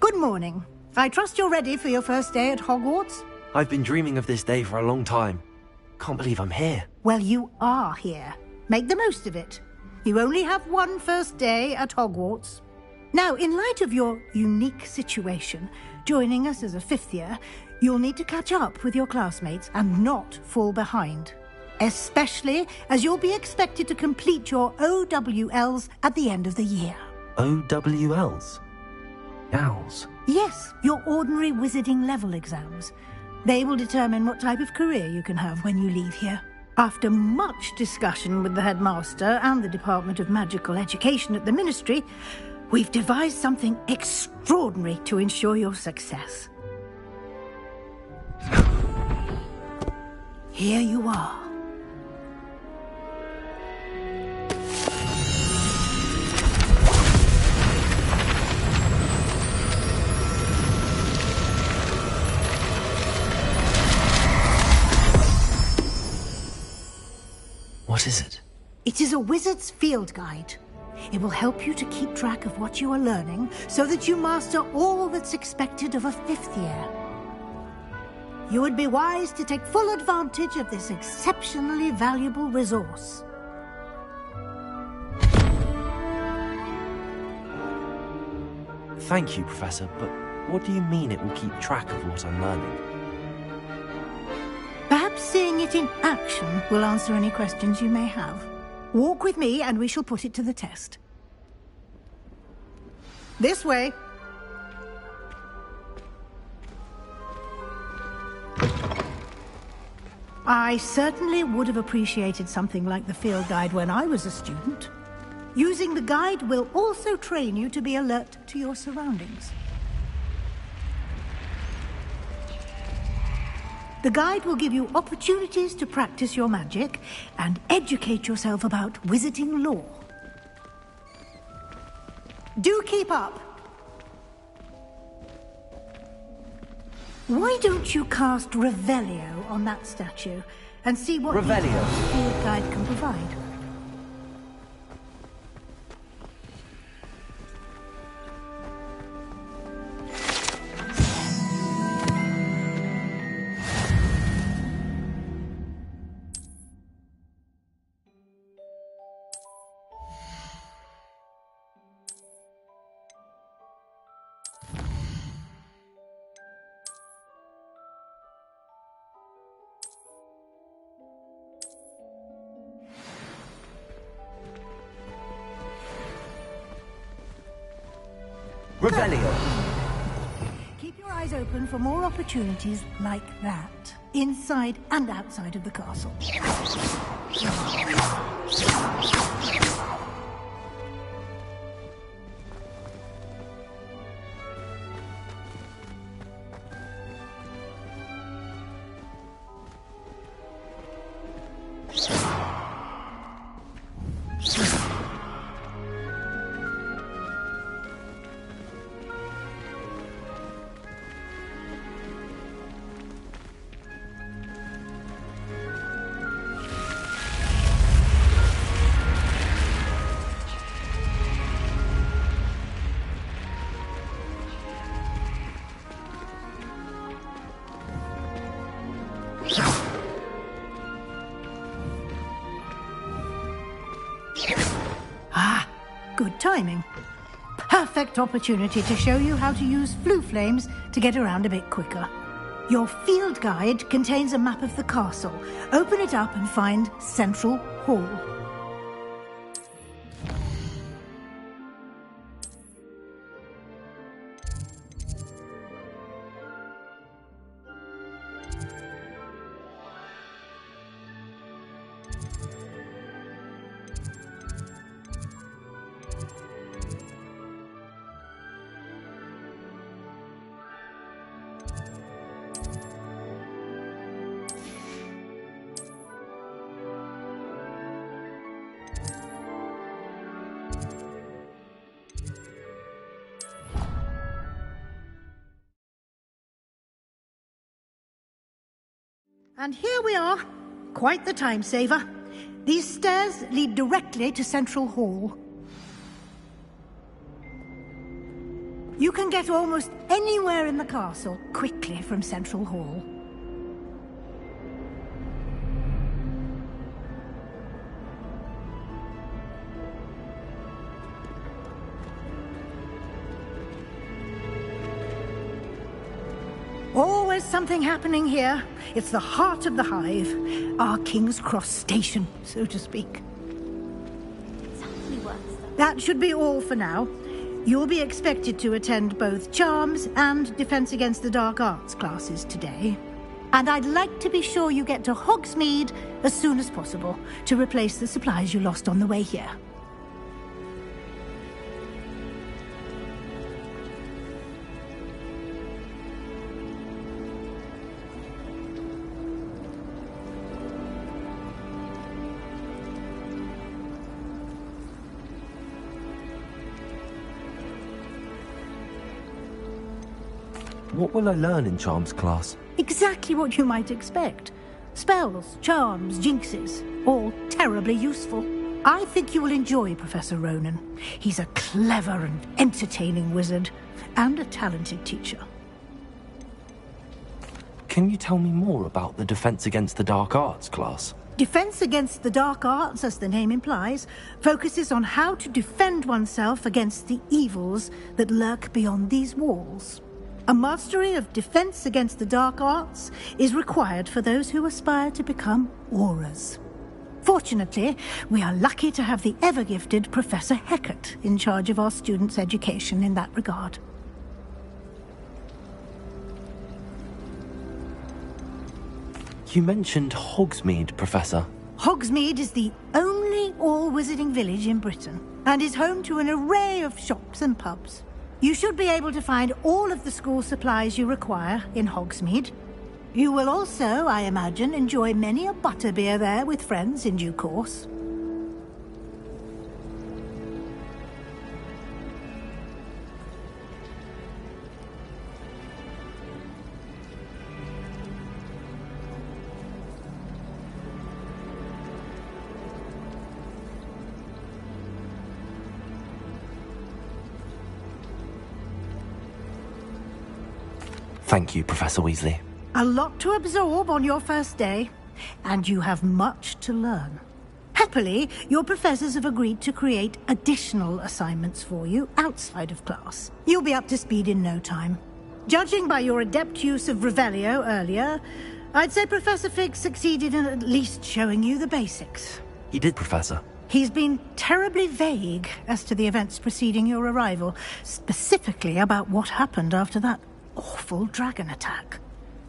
[SPEAKER 10] Good morning. I trust you're ready for your first day at Hogwarts?
[SPEAKER 5] I've been dreaming of this day for a long time. Can't believe I'm here.
[SPEAKER 10] Well, you are here. Make the most of it. You only have one first day at Hogwarts. Now, in light of your unique situation, joining us as a fifth year, you'll need to catch up with your classmates and not fall behind. Especially as you'll be expected to complete your OWLs at the end of the year.
[SPEAKER 5] OWLs? Owls?
[SPEAKER 10] Yes, your ordinary wizarding level exams. They will determine what type of career you can have when you leave here. After much discussion with the headmaster and the Department of Magical Education at the Ministry, we've devised something extraordinary to ensure your success. Here you are.
[SPEAKER 5] What is it?
[SPEAKER 10] It is a wizard's field guide. It will help you to keep track of what you are learning so that you master all that's expected of a fifth year. You would be wise to take full advantage of this exceptionally valuable resource.
[SPEAKER 5] Thank you, Professor, but what do you mean it will keep track of what I'm learning?
[SPEAKER 10] Perhaps seeing it in action will answer any questions you may have. Walk with me and we shall put it to the test. This way. I certainly would have appreciated something like the field guide when I was a student. Using the guide will also train you to be alert to your surroundings. The guide will give you opportunities to practice your magic and educate yourself about wizarding lore. Do keep up. Why don't you cast Revelio on that statue and see what the field guide can provide?
[SPEAKER 5] Revelio!
[SPEAKER 10] Keep your eyes open for more opportunities like that, inside and outside of the castle. Good timing. perfect opportunity to show you how to use flue flames to get around a bit quicker. Your field guide contains a map of the castle. Open it up and find Central Hall. And here we are. Quite the time saver. These stairs lead directly to Central Hall. You can get almost anywhere in the castle quickly from Central Hall. Always something happening here. It's the heart of the hive. Our King's Cross station, so to speak. That should be all for now. You'll be expected to attend both Charms and Defense Against the Dark Arts classes today. And I'd like to be sure you get to Hogsmeade as soon as possible to replace the supplies you lost on the way here.
[SPEAKER 5] What will I learn in Charms class?
[SPEAKER 10] Exactly what you might expect. Spells, charms, jinxes, all terribly useful. I think you will enjoy Professor Ronan. He's a clever and entertaining wizard, and a talented teacher.
[SPEAKER 5] Can you tell me more about the Defense Against the Dark Arts class?
[SPEAKER 10] Defense Against the Dark Arts, as the name implies, focuses on how to defend oneself against the evils that lurk beyond these walls. A mastery of Defense Against the Dark Arts is required for those who aspire to become Aurors. Fortunately, we are lucky to have the ever-gifted Professor Hecat in charge of our students' education in that regard.
[SPEAKER 5] You mentioned Hogsmeade, Professor.
[SPEAKER 10] Hogsmeade is the only all-wizarding village in Britain, and is home to an array of shops and pubs. You should be able to find all of the school supplies you require in Hogsmeade. You will also, I imagine, enjoy many a butterbeer there with friends in due course.
[SPEAKER 5] Thank you, Professor Weasley.
[SPEAKER 10] A lot to absorb on your first day, and you have much to learn. Happily, your professors have agreed to create additional assignments for you outside of class. You'll be up to speed in no time. Judging by your adept use of Revelio earlier, I'd say Professor Fig succeeded in at least showing you the basics.
[SPEAKER 5] He did, Professor.
[SPEAKER 10] He's been terribly vague as to the events preceding your arrival, specifically about what happened after that awful dragon attack.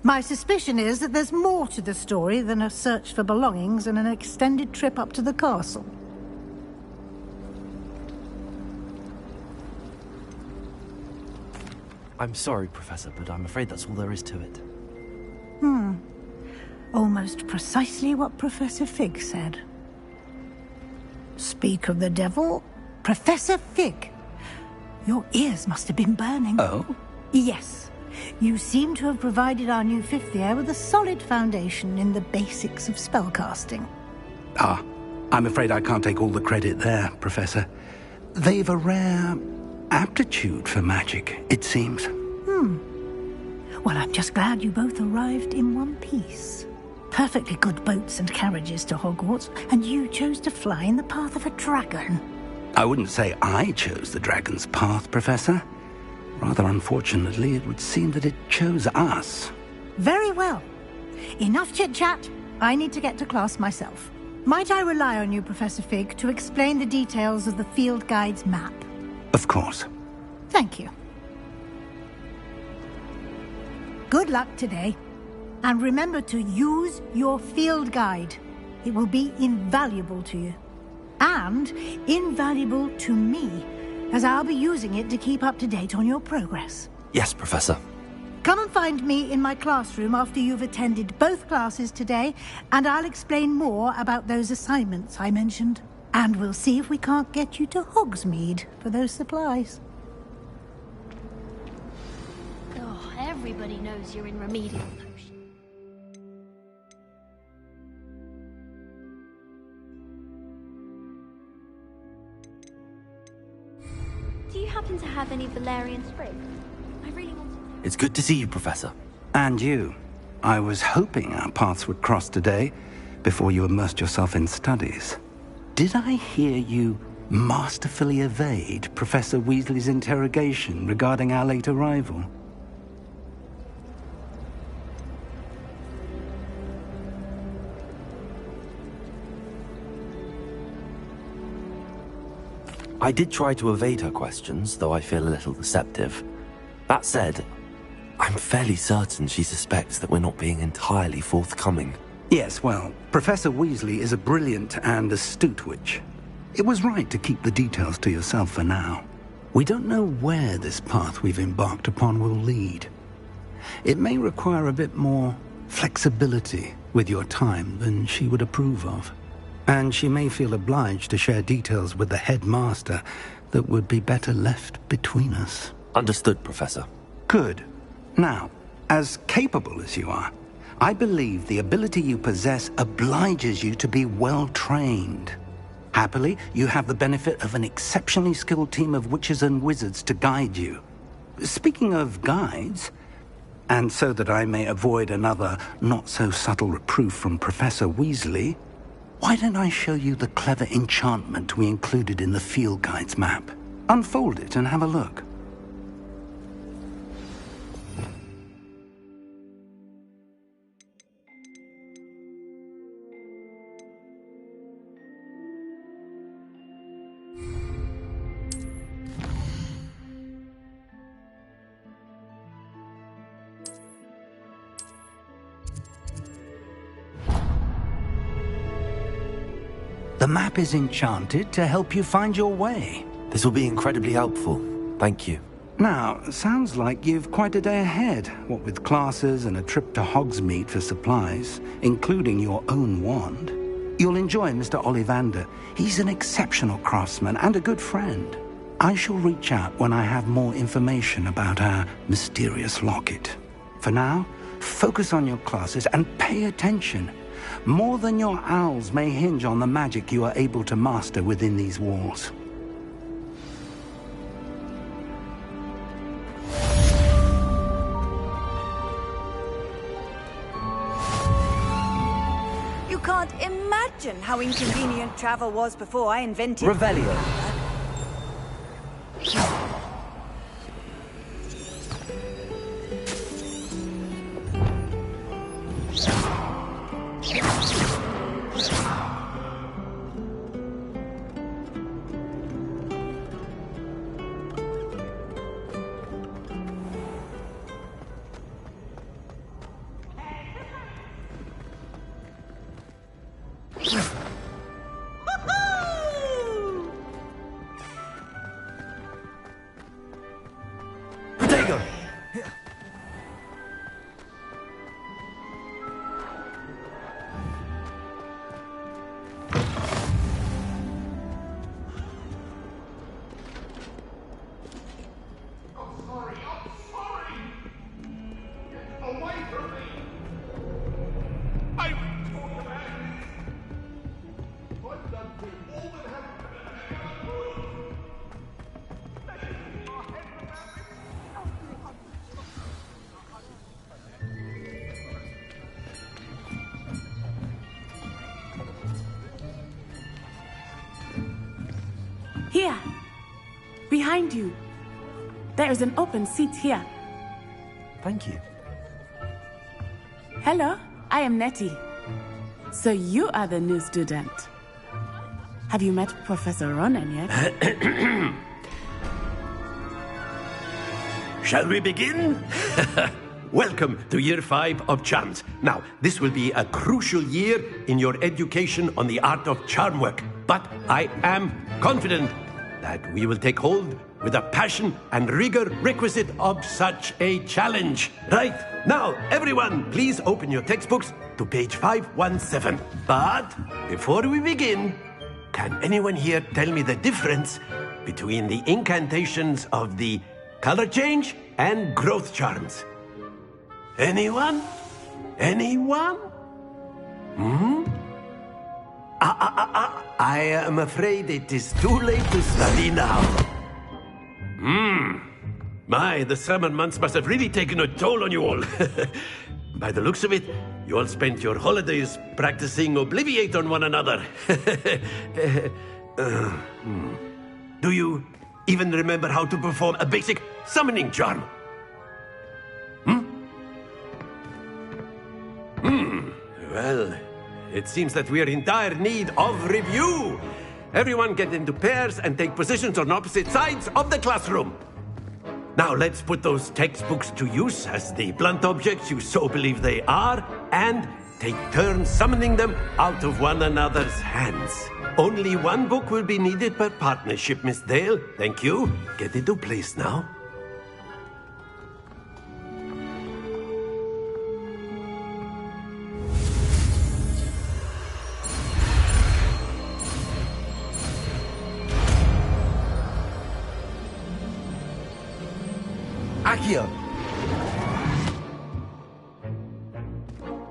[SPEAKER 10] My suspicion is that there's more to the story than a search for belongings and an extended trip up to the castle.
[SPEAKER 5] I'm sorry, Professor, but I'm afraid that's all there is to it.
[SPEAKER 10] Almost precisely what Professor Fig said. Speak of the devil, Professor Fig. Your ears must have been burning.
[SPEAKER 3] Oh?
[SPEAKER 10] Yes. You seem to have provided our new fifth year with a solid foundation in the basics of spellcasting.
[SPEAKER 3] Ah, I'm afraid I can't take all the credit there, Professor. They've a rare aptitude for magic, it seems.
[SPEAKER 10] Well, I'm just glad you both arrived in one piece. Perfectly good boats and carriages to Hogwarts, and you chose to fly in the path of a dragon.
[SPEAKER 3] I wouldn't say I chose the dragon's path, Professor. Rather unfortunately, it would seem that it chose us.
[SPEAKER 10] Very well. Enough chit-chat. I need to get to class myself. Might I rely on you, Professor Fig, to explain the details of the field guide's map?
[SPEAKER 3] Of course.
[SPEAKER 10] Thank you. Good luck today. And remember to use your field guide. It will be invaluable to you. And invaluable to me, as I'll be using it to keep up to date on your progress.
[SPEAKER 5] Yes, Professor.
[SPEAKER 10] Come and find me in my classroom after you've attended both classes today, and I'll explain more about those assignments I mentioned. And we'll see if we can't get you to Hogsmeade for those supplies.
[SPEAKER 16] Oh, everybody knows you're in remedial potion. Do you happen to have any Valerian sprigs? I really want to...
[SPEAKER 5] It's good to see you, Professor.
[SPEAKER 3] And you. I was hoping our paths would cross today, before you immersed yourself in studies. Did I hear you masterfully evade Professor Weasley's interrogation regarding our late arrival?
[SPEAKER 5] I did try to evade her questions, though I feel a little deceptive. That said, I'm fairly certain she suspects that we're not being entirely forthcoming.
[SPEAKER 3] Yes, well, Professor Weasley is a brilliant and astute witch. It was right to keep the details to yourself for now. We don't know where this path we've embarked upon will lead. It may require a bit more flexibility with your time than she would approve of. And she may feel obliged to share details with the headmaster that would be better left between us.
[SPEAKER 5] Understood, Professor.
[SPEAKER 3] Good. Now, as capable as you are, I believe the ability you possess obliges you to be well trained. Happily, you have the benefit of an exceptionally skilled team of witches and wizards to guide you. Speaking of guides, and so that I may avoid another not-so-subtle reproof from Professor Weasley, why don't I show you the clever enchantment we included in the field guide's map? Unfold it and have a look. The map is enchanted to help you find your way.
[SPEAKER 5] This will be incredibly helpful. Thank you.
[SPEAKER 3] Now, sounds like you've quite a day ahead, what with classes and a trip to Hogsmeade for supplies, including your own wand. You'll enjoy Mr. Ollivander. He's an exceptional craftsman and a good friend. I shall reach out when I have more information about our mysterious locket. For now, focus on your classes and pay attention. More than your owls may hinge on the magic you are able to master within these walls.
[SPEAKER 17] You can't imagine how inconvenient travel was before I invented...
[SPEAKER 5] Revelio.
[SPEAKER 14] behind you. There is an open seat here.
[SPEAKER 5] Thank you.
[SPEAKER 14] Hello, I am Nettie. So you are the new student. Have you met Professor Ronan yet?
[SPEAKER 7] Shall we begin? Welcome to Year 5 of Charms. Now, this will be a crucial year in your education on the art of charm work. But I am confident that we will take hold with the passion and rigor requisite of such a challenge. Right, now, everyone, please open your textbooks to page 517. But before we begin, can anyone here tell me the difference between the incantations of the color change and growth charms? Anyone? Anyone? I am afraid it is too late to study now. My, the summer months must have really taken a toll on you all. By the looks of it, you all spent your holidays practicing Obliviate on one another. Do you even remember how to perform a basic summoning charm? Well, it seems that we are in dire need of review. Everyone get into pairs and take positions on opposite sides of the classroom. Now let's put those textbooks to use as the blunt objects you so believe they are, and take turns summoning them out of one another's hands. Only one book will be needed per partnership, Miss Dale. Thank you. Get into place now.
[SPEAKER 5] Accio!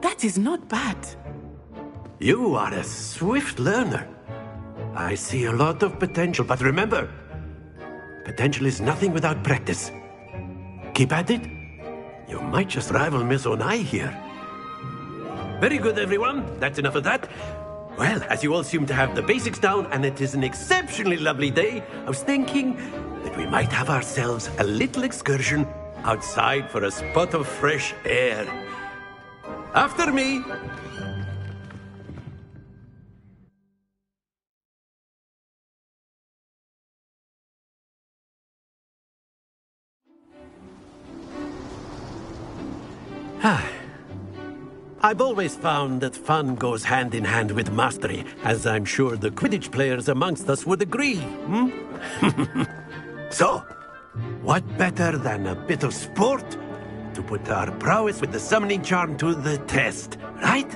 [SPEAKER 14] That is not bad.
[SPEAKER 7] You are a swift learner. I see a lot of potential, but remember, potential is nothing without practice. Keep at it. You might just rival Miss Onai here. Very good, everyone. That's enough of that. Well, as you all seem to have the basics down, and it is an exceptionally lovely day, I was thinking that we might have ourselves a little excursion outside for a spot of fresh air. After me! I've always found that fun goes hand in hand with mastery, as I'm sure the Quidditch players amongst us would agree. So, what better than a bit of sport to put our prowess with the summoning charm to the test, right?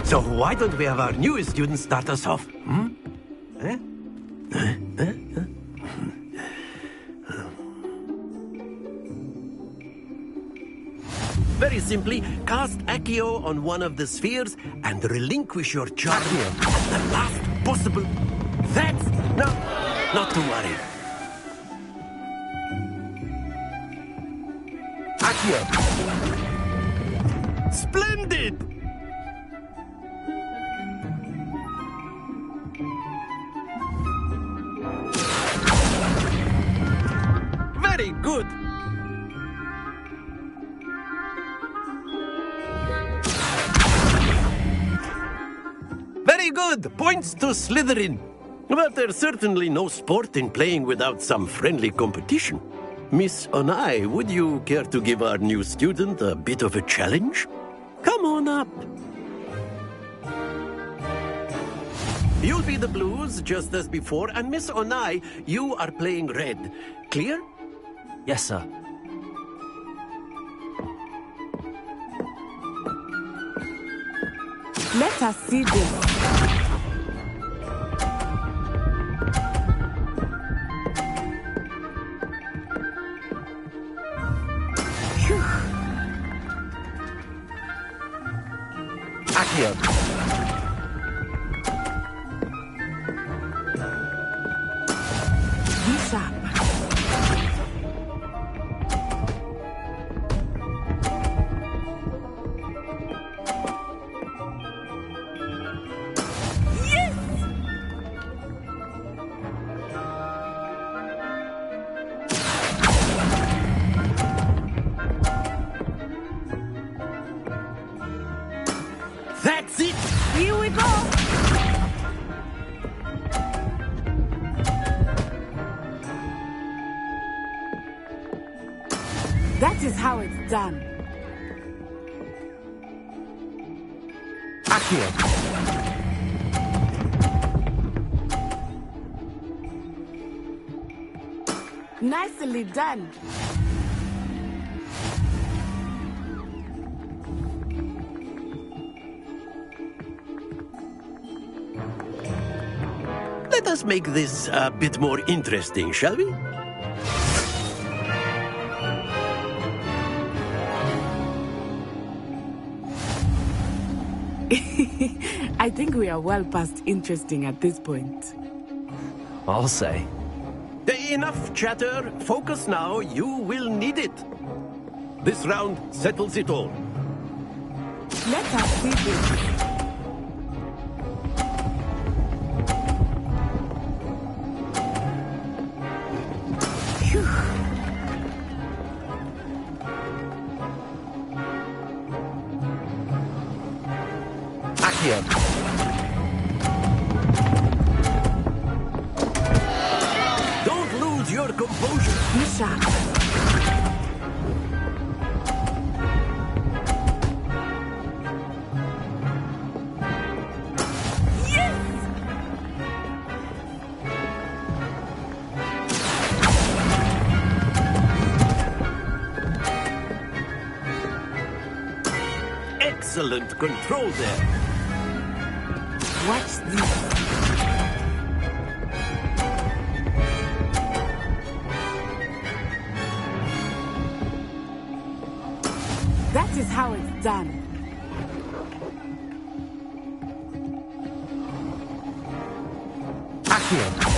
[SPEAKER 7] So why don't we have our newest student start us off? Very simply, cast Accio on one of the spheres and relinquish your charm at the last possible... That's... No, not to worry.
[SPEAKER 5] Accio!
[SPEAKER 7] Splendid! Very good! Very good! Points to Slytherin. But there's certainly no sport in playing without some friendly competition. Miss Onai, would you care to give our new student a bit of a challenge? Come on up. You'll be the blues, just as before, and Miss Onai, you are playing red. Clear?
[SPEAKER 5] Yes, sir.
[SPEAKER 14] Let us see this.
[SPEAKER 5] Accio!
[SPEAKER 14] Be sharp. That is how it's done.
[SPEAKER 4] Accio.
[SPEAKER 14] Nicely done.
[SPEAKER 7] Let us make this a bit more interesting, shall we?
[SPEAKER 14] I think we are well past interesting at this point.
[SPEAKER 5] I'll say.
[SPEAKER 7] Enough chatter. Focus now. You will need it. This round settles it all.
[SPEAKER 14] Let us see this.
[SPEAKER 7] Don't lose your composure.
[SPEAKER 14] Misha.
[SPEAKER 7] Excellent control there.
[SPEAKER 14] Watch this. That is how it's done.
[SPEAKER 4] Accio.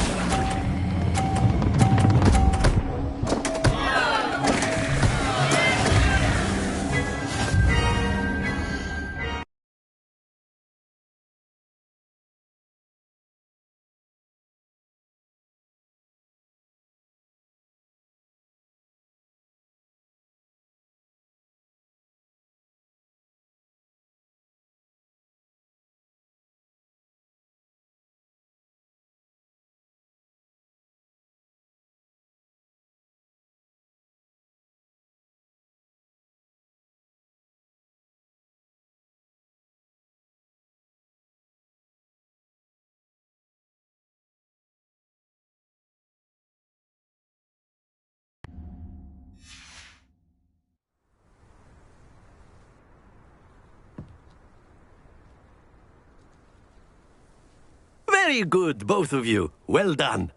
[SPEAKER 7] Very good, both of you. Well done.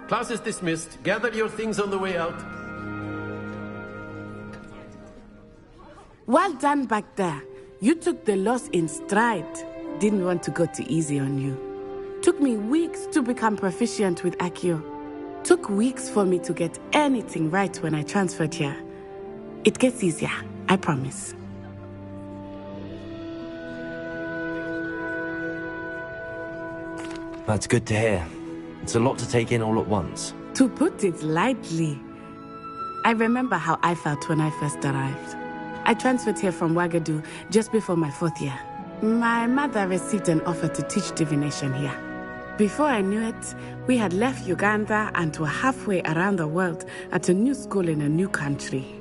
[SPEAKER 7] Class is dismissed. Gather your things on the way out.
[SPEAKER 14] Well done back there. You took the loss in stride. Didn't want to go too easy on you. Took me weeks to become proficient with Accio. Took weeks for me to get anything right when I transferred here. It gets easier, I promise.
[SPEAKER 5] That's good to hear. It's a lot to take in all at once.
[SPEAKER 14] To put it lightly, I remember how I felt when I first arrived. I transferred here from Ouagadougou just before my 4th year. My mother received an offer to teach divination here. Before I knew it, we had left Uganda and were halfway around the world at a new school in a new country.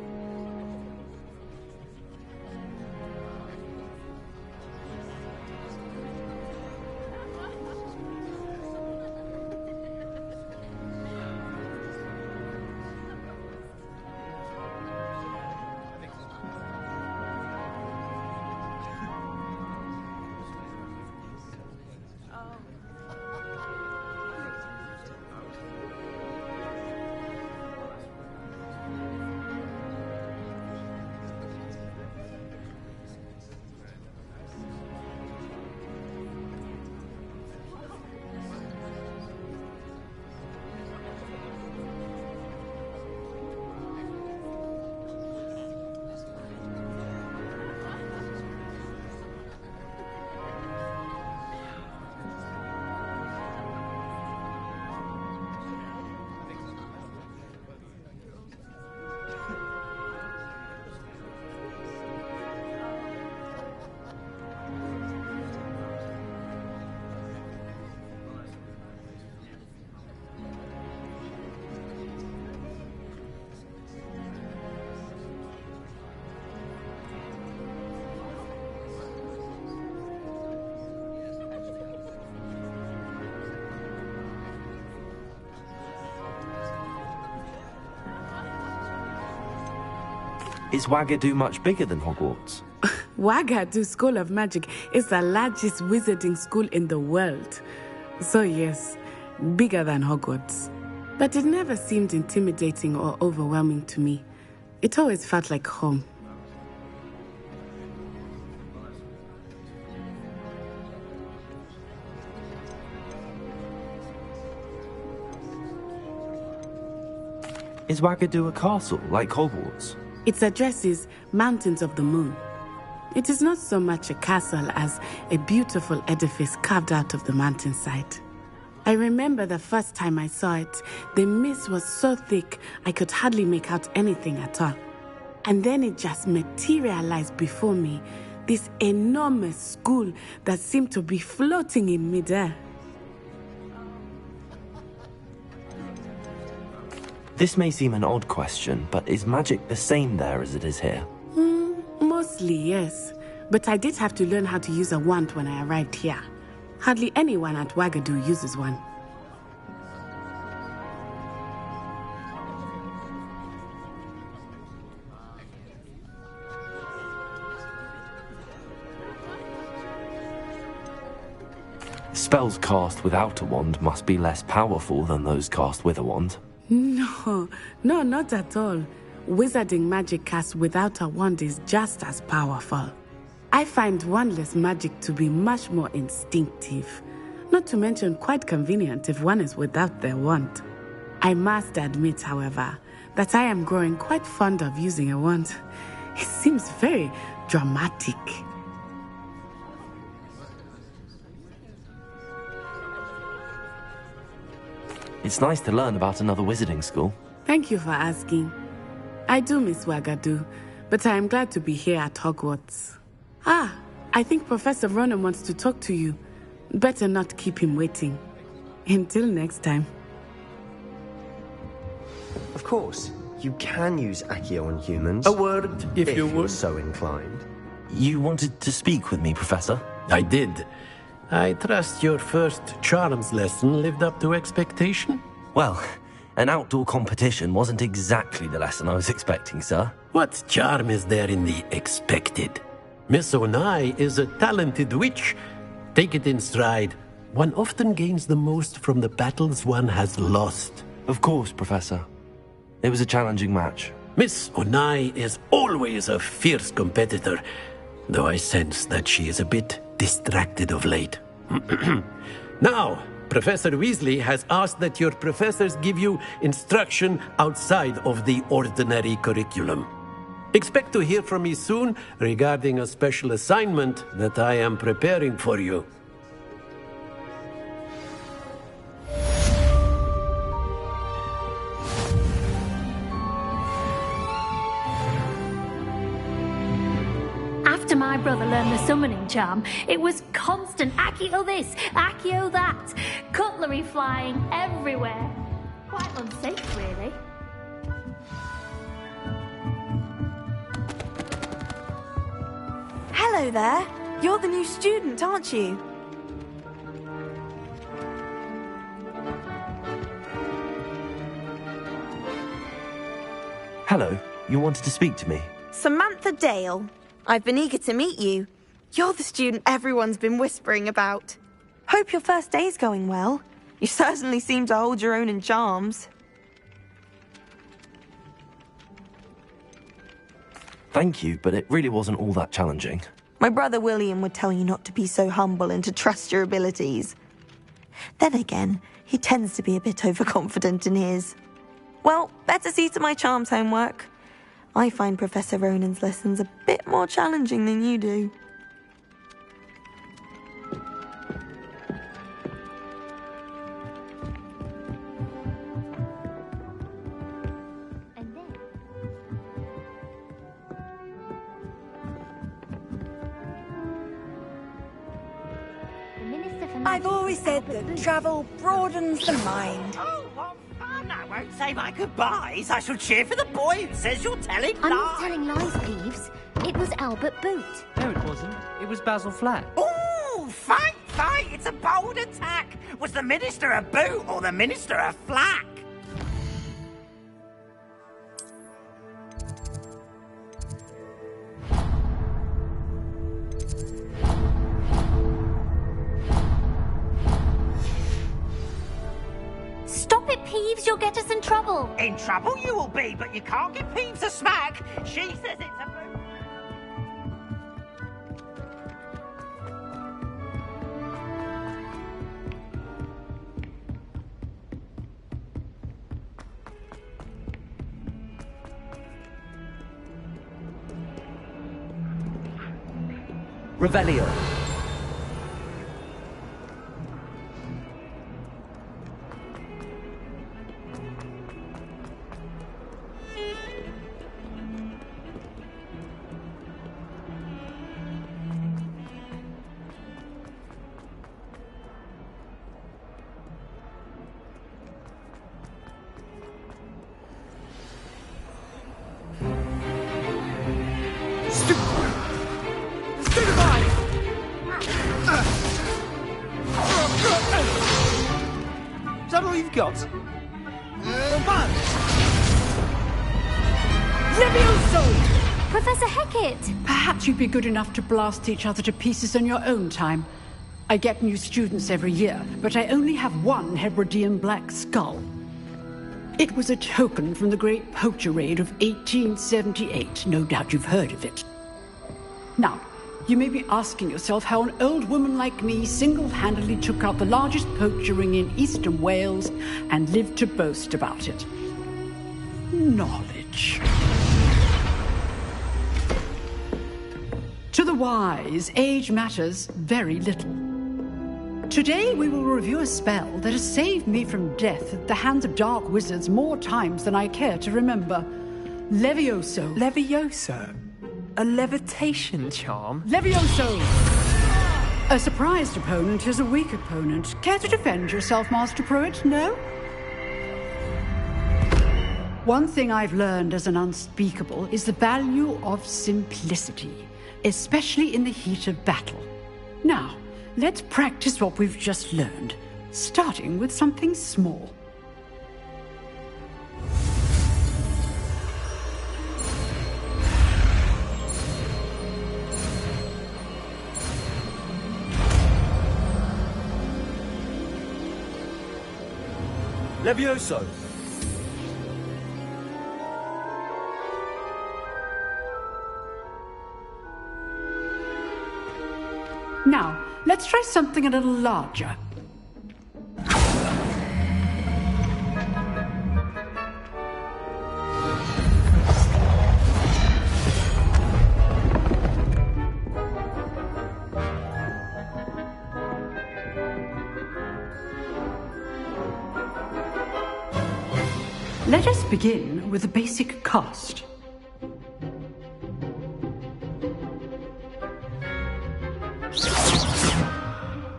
[SPEAKER 5] Is Wagadu much bigger than Hogwarts?
[SPEAKER 14] Wagadu School of Magic is the largest wizarding school in the world. So yes, bigger than Hogwarts. But it never seemed intimidating or overwhelming to me. It always felt like home.
[SPEAKER 5] Is Wagadu a castle, like Hogwarts?
[SPEAKER 14] Its address is Mountains of the Moon. It is not so much a castle as a beautiful edifice carved out of the mountainside. I remember the first time I saw it, the mist was so thick I could hardly make out anything at all. And then it just materialized before me, this enormous school that seemed to be floating in midair.
[SPEAKER 5] This may seem an odd question, but is magic the same there as it is here?
[SPEAKER 14] Mostly, yes. But I did have to learn how to use a wand when I arrived here. Hardly anyone at Wagadu uses one.
[SPEAKER 5] Spells cast without a wand must be less powerful than those cast with a wand.
[SPEAKER 14] No, not at all. Wizarding magic cast without a wand is just as powerful. I find wandless magic to be much more instinctive. Not to mention quite convenient if one is without their wand. I must admit, however, that I am growing quite fond of using a wand. It seems very dramatic.
[SPEAKER 5] It's nice to learn about another wizarding school.
[SPEAKER 14] Thank you for asking. I do miss Wagadu, but I am glad to be here at Hogwarts. I think Professor Ronan wants to talk to you. Better not keep him waiting. Until next time.
[SPEAKER 13] Of course, you can use Accio on humans.
[SPEAKER 7] A word, if you
[SPEAKER 13] were
[SPEAKER 7] would.
[SPEAKER 13] so inclined.
[SPEAKER 5] You wanted to speak with me, Professor?
[SPEAKER 7] I did. I trust your first charms lesson lived up to expectation?
[SPEAKER 5] Well, an outdoor competition wasn't exactly the lesson I was expecting, sir.
[SPEAKER 7] What charm is there in the expected? Miss Onai is a talented witch. Take it in stride. One often gains the most from the battles one has lost.
[SPEAKER 5] Of course, Professor. It was a challenging match.
[SPEAKER 7] Miss Onai is always a fierce competitor, though I sense that she is a bit distracted of late. Now, Professor Weasley has asked that your professors give you instruction outside of the ordinary curriculum. Expect to hear from me soon regarding a special assignment that I am preparing for you.
[SPEAKER 18] After my brother learned the summoning charm, it was constant Accio this, Accio that, cutlery flying everywhere. Quite unsafe, really.
[SPEAKER 17] Hello there. You're the new student, aren't you?
[SPEAKER 5] Hello, you wanted to speak to me?
[SPEAKER 17] Samantha Dale. I've been eager to meet you. You're the student everyone's been whispering about. Hope your first day's going well. You certainly seem to hold your own in charms.
[SPEAKER 5] Thank you, but it really wasn't all that challenging.
[SPEAKER 17] My brother William would tell you not to be so humble and to trust your abilities. Then again, he tends to be a bit overconfident in his. Well, better see to my charms homework. I find Professor Ronan's lessons a bit more challenging than you do.
[SPEAKER 19] I've always said that travel broadens the mind.
[SPEAKER 11] Oh, what fun! I won't say my goodbyes. I shall cheer for the boy who says you're telling
[SPEAKER 18] I'm
[SPEAKER 11] lies.
[SPEAKER 18] not telling lies, Peeves. It was Albert Boot.
[SPEAKER 15] No, it wasn't. It was Basil Flack.
[SPEAKER 11] Ooh, fight! It's a bold attack. Was the Minister a boot or the Minister a flack?
[SPEAKER 18] Peeves, you'll get us in trouble.
[SPEAKER 20] In trouble you will be, but you can't give Peeves a smack. She says it's a...
[SPEAKER 15] Revelio.
[SPEAKER 20] Is that all you've got?
[SPEAKER 21] Levioso!
[SPEAKER 16] Professor Hecat!
[SPEAKER 21] Perhaps you'd be good enough to blast each other to pieces on your own time. I get new students every year, but I only have one Hebridean black skull. It was a token from the Great Poacher Raid of 1878. No doubt you've heard of it. Now, you may be asking yourself how an old woman like me single-handedly took out the largest poacher ring in eastern Wales and lived to boast about it. Knowledge. To the wise, age matters very little. Today we will review a spell that has saved me from death at the hands of dark wizards more times than I care to remember. Levioso.
[SPEAKER 15] Levioso? A levitation charm?
[SPEAKER 21] Levioso! A surprised opponent is a weak opponent. Care to defend yourself, Master Pruitt? No? One thing I've learned as an unspeakable is the value of simplicity, especially in the heat of battle. Now, let's practice what we've just learned, starting with something small.
[SPEAKER 5] Levioso!
[SPEAKER 21] Now, let's try something a little larger. Let us begin with a basic cast.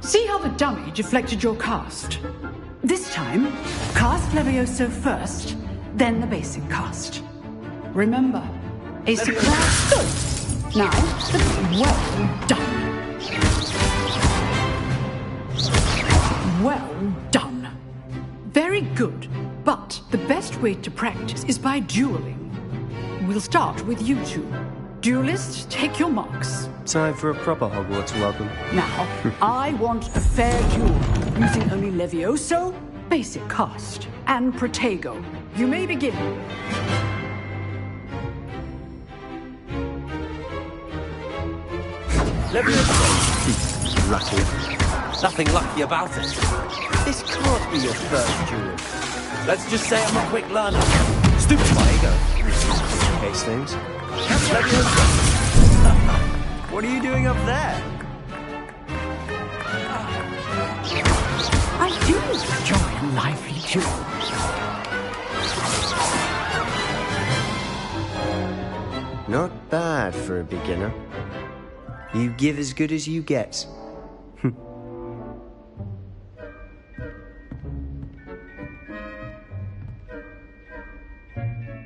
[SPEAKER 21] See how the dummy deflected your cast? This time, cast Levioso first, then the basic cast. Remember, a surprise. Good. Now, well done. Well done. Very good. But the best way to practice is by dueling. We'll start with you two. Duelists, take your marks.
[SPEAKER 13] Time for a proper Hogwarts welcome.
[SPEAKER 21] Now, I want a fair duel, using only Levioso, basic cast, and Protego. You may begin.
[SPEAKER 5] Levioso!
[SPEAKER 13] Lucky.
[SPEAKER 5] Nothing lucky about it. This can't be your first duel. Let's just say I'm a quick learner. Stupid my ego.
[SPEAKER 13] Hastings.
[SPEAKER 5] What are you doing up there?
[SPEAKER 21] I do enjoy a lively duel.
[SPEAKER 13] Not bad for a beginner. You give as good as you get.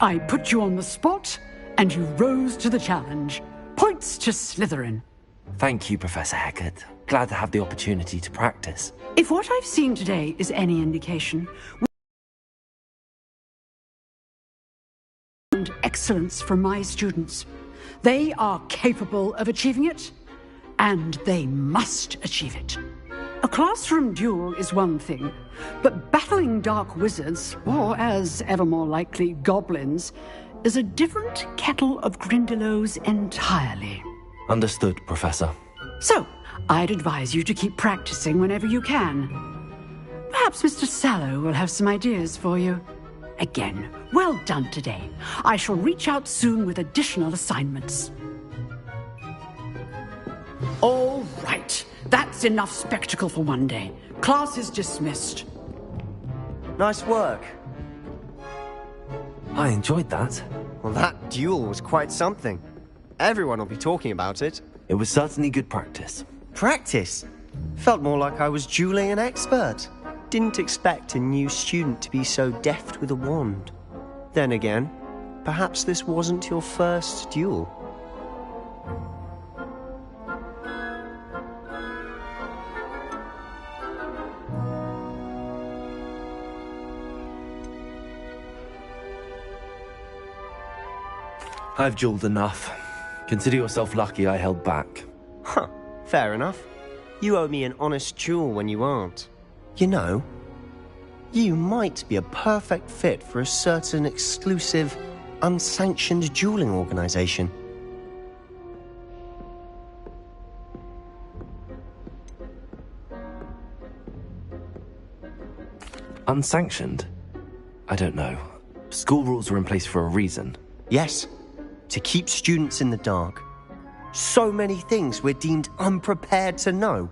[SPEAKER 21] I put you on the spot, and you rose to the challenge. Points to Slytherin.
[SPEAKER 5] Thank you, Professor Hecat. Glad to have the opportunity to practice.
[SPEAKER 21] If what I've seen today is any indication, and excellence from my students. They are capable of achieving it, and they must achieve it. A classroom duel is one thing, but battling dark wizards, or as ever more likely, goblins, is a different kettle of Grindylows entirely.
[SPEAKER 5] Understood, Professor.
[SPEAKER 21] So, I'd advise you to keep practicing whenever you can. Perhaps Mr. Sallow will have some ideas for you. Again, well done today. I shall reach out soon with additional assignments. All right. That's enough spectacle for one day. Class is dismissed.
[SPEAKER 13] Nice work.
[SPEAKER 5] I enjoyed that.
[SPEAKER 13] Well, that duel was quite something. Everyone will be talking about it.
[SPEAKER 5] It was certainly good practice.
[SPEAKER 13] Practice? Felt more like I was dueling an expert. Didn't expect a new student to be so deft with a wand. Then again, perhaps this wasn't your first duel.
[SPEAKER 5] I've dueled enough. Consider yourself lucky I held back.
[SPEAKER 13] Huh, fair enough. You owe me an honest duel when you aren't. You know, you might be a perfect fit for a certain exclusive, unsanctioned dueling organization.
[SPEAKER 5] Unsanctioned? I don't know. School rules are in place for a reason.
[SPEAKER 13] Yes, to keep students in the dark. So many things we're deemed unprepared to know.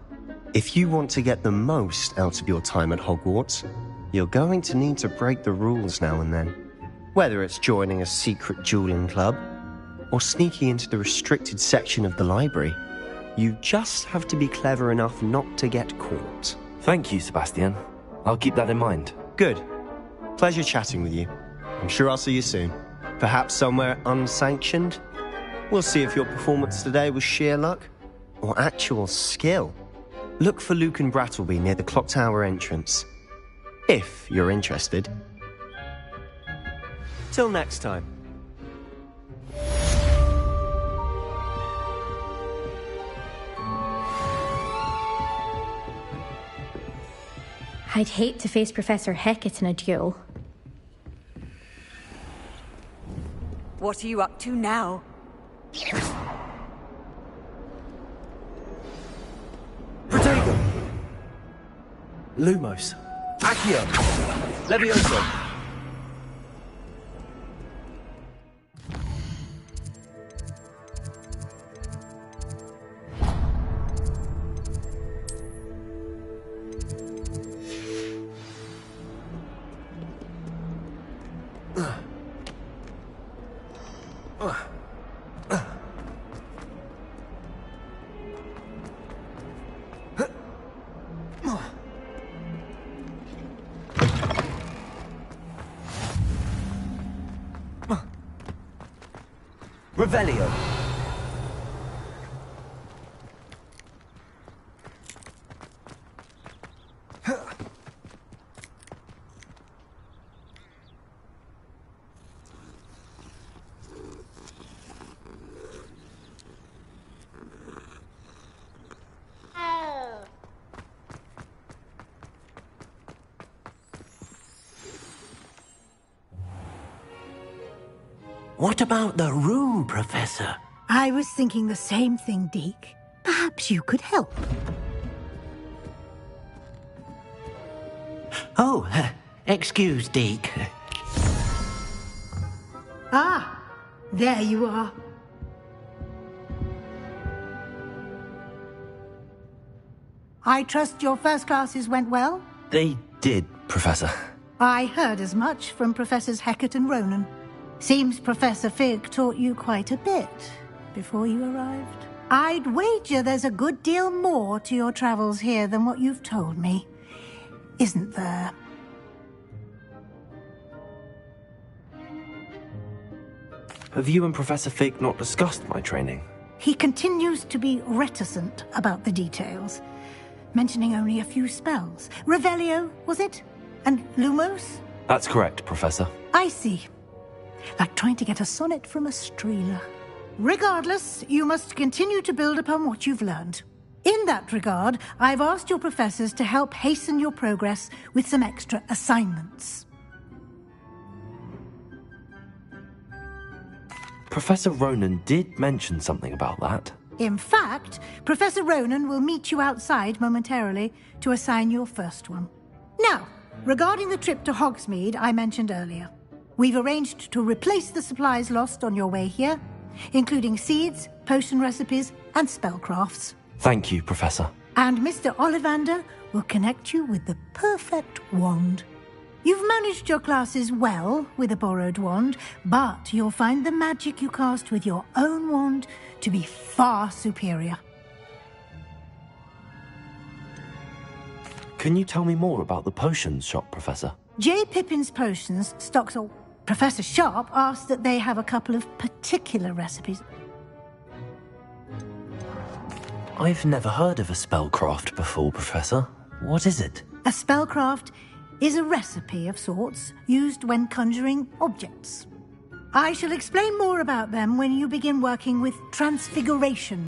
[SPEAKER 13] If you want to get the most out of your time at Hogwarts, you're going to need to break the rules now and then. Whether it's joining a secret dueling club, or sneaking into the restricted section of the library, you just have to be clever enough not to get caught.
[SPEAKER 5] Thank you, Sebastian. I'll keep that in mind.
[SPEAKER 13] Good. Pleasure chatting with you. I'm sure I'll see you soon. Perhaps somewhere unsanctioned? We'll see if your performance today was sheer luck or actual skill. Look for Luke and Brattleby near the clock tower entrance, if you're interested. Till next time.
[SPEAKER 12] I'd hate to face Professor Hecat in a duel.
[SPEAKER 19] What are you up to now?
[SPEAKER 5] Protego! Lumos! Accio! Levioso! Revelio.
[SPEAKER 7] What about the room, Professor?
[SPEAKER 10] I was thinking the same thing, Deke. Perhaps you could help.
[SPEAKER 7] Oh, excuse, Deke.
[SPEAKER 10] Ah, there you are. I trust your first classes went well?
[SPEAKER 5] They did, Professor.
[SPEAKER 10] I heard as much from Professors Hecat and Ronan. Seems Professor Fig taught you quite a bit before you arrived. I'd wager there's a good deal more to your travels here than what you've told me. Isn't there?
[SPEAKER 5] Have you and Professor Fig not discussed my training?
[SPEAKER 10] He continues to be reticent about the details, mentioning only a few spells. Revelio, was it? And Lumos?
[SPEAKER 5] That's correct, Professor.
[SPEAKER 10] I see. Like trying to get a sonnet from a streeler. Regardless, you must continue to build upon what you've learned. In that regard, I've asked your professors to help hasten your progress with some extra assignments.
[SPEAKER 5] Professor Ronan did mention something about that.
[SPEAKER 10] In fact, Professor Ronan will meet you outside momentarily to assign your first one. Now, regarding the trip to Hogsmeade I mentioned earlier, we've arranged to replace the supplies lost on your way here, including seeds, potion recipes, and spellcrafts.
[SPEAKER 5] Thank you, Professor.
[SPEAKER 10] And Mr. Ollivander will connect you with the perfect wand. You've managed your classes well with a borrowed wand, but you'll find the magic you cast with your own wand to be far superior.
[SPEAKER 5] Can you tell me more about the potions shop, Professor?
[SPEAKER 10] J. Pippin's Potions stocks all. Professor Sharp asked that they have a couple of particular recipes.
[SPEAKER 5] I've never heard of a spellcraft before, Professor. What is it?
[SPEAKER 10] A spellcraft is a recipe of sorts used when conjuring objects. I shall explain more about them when you begin working with transfiguration.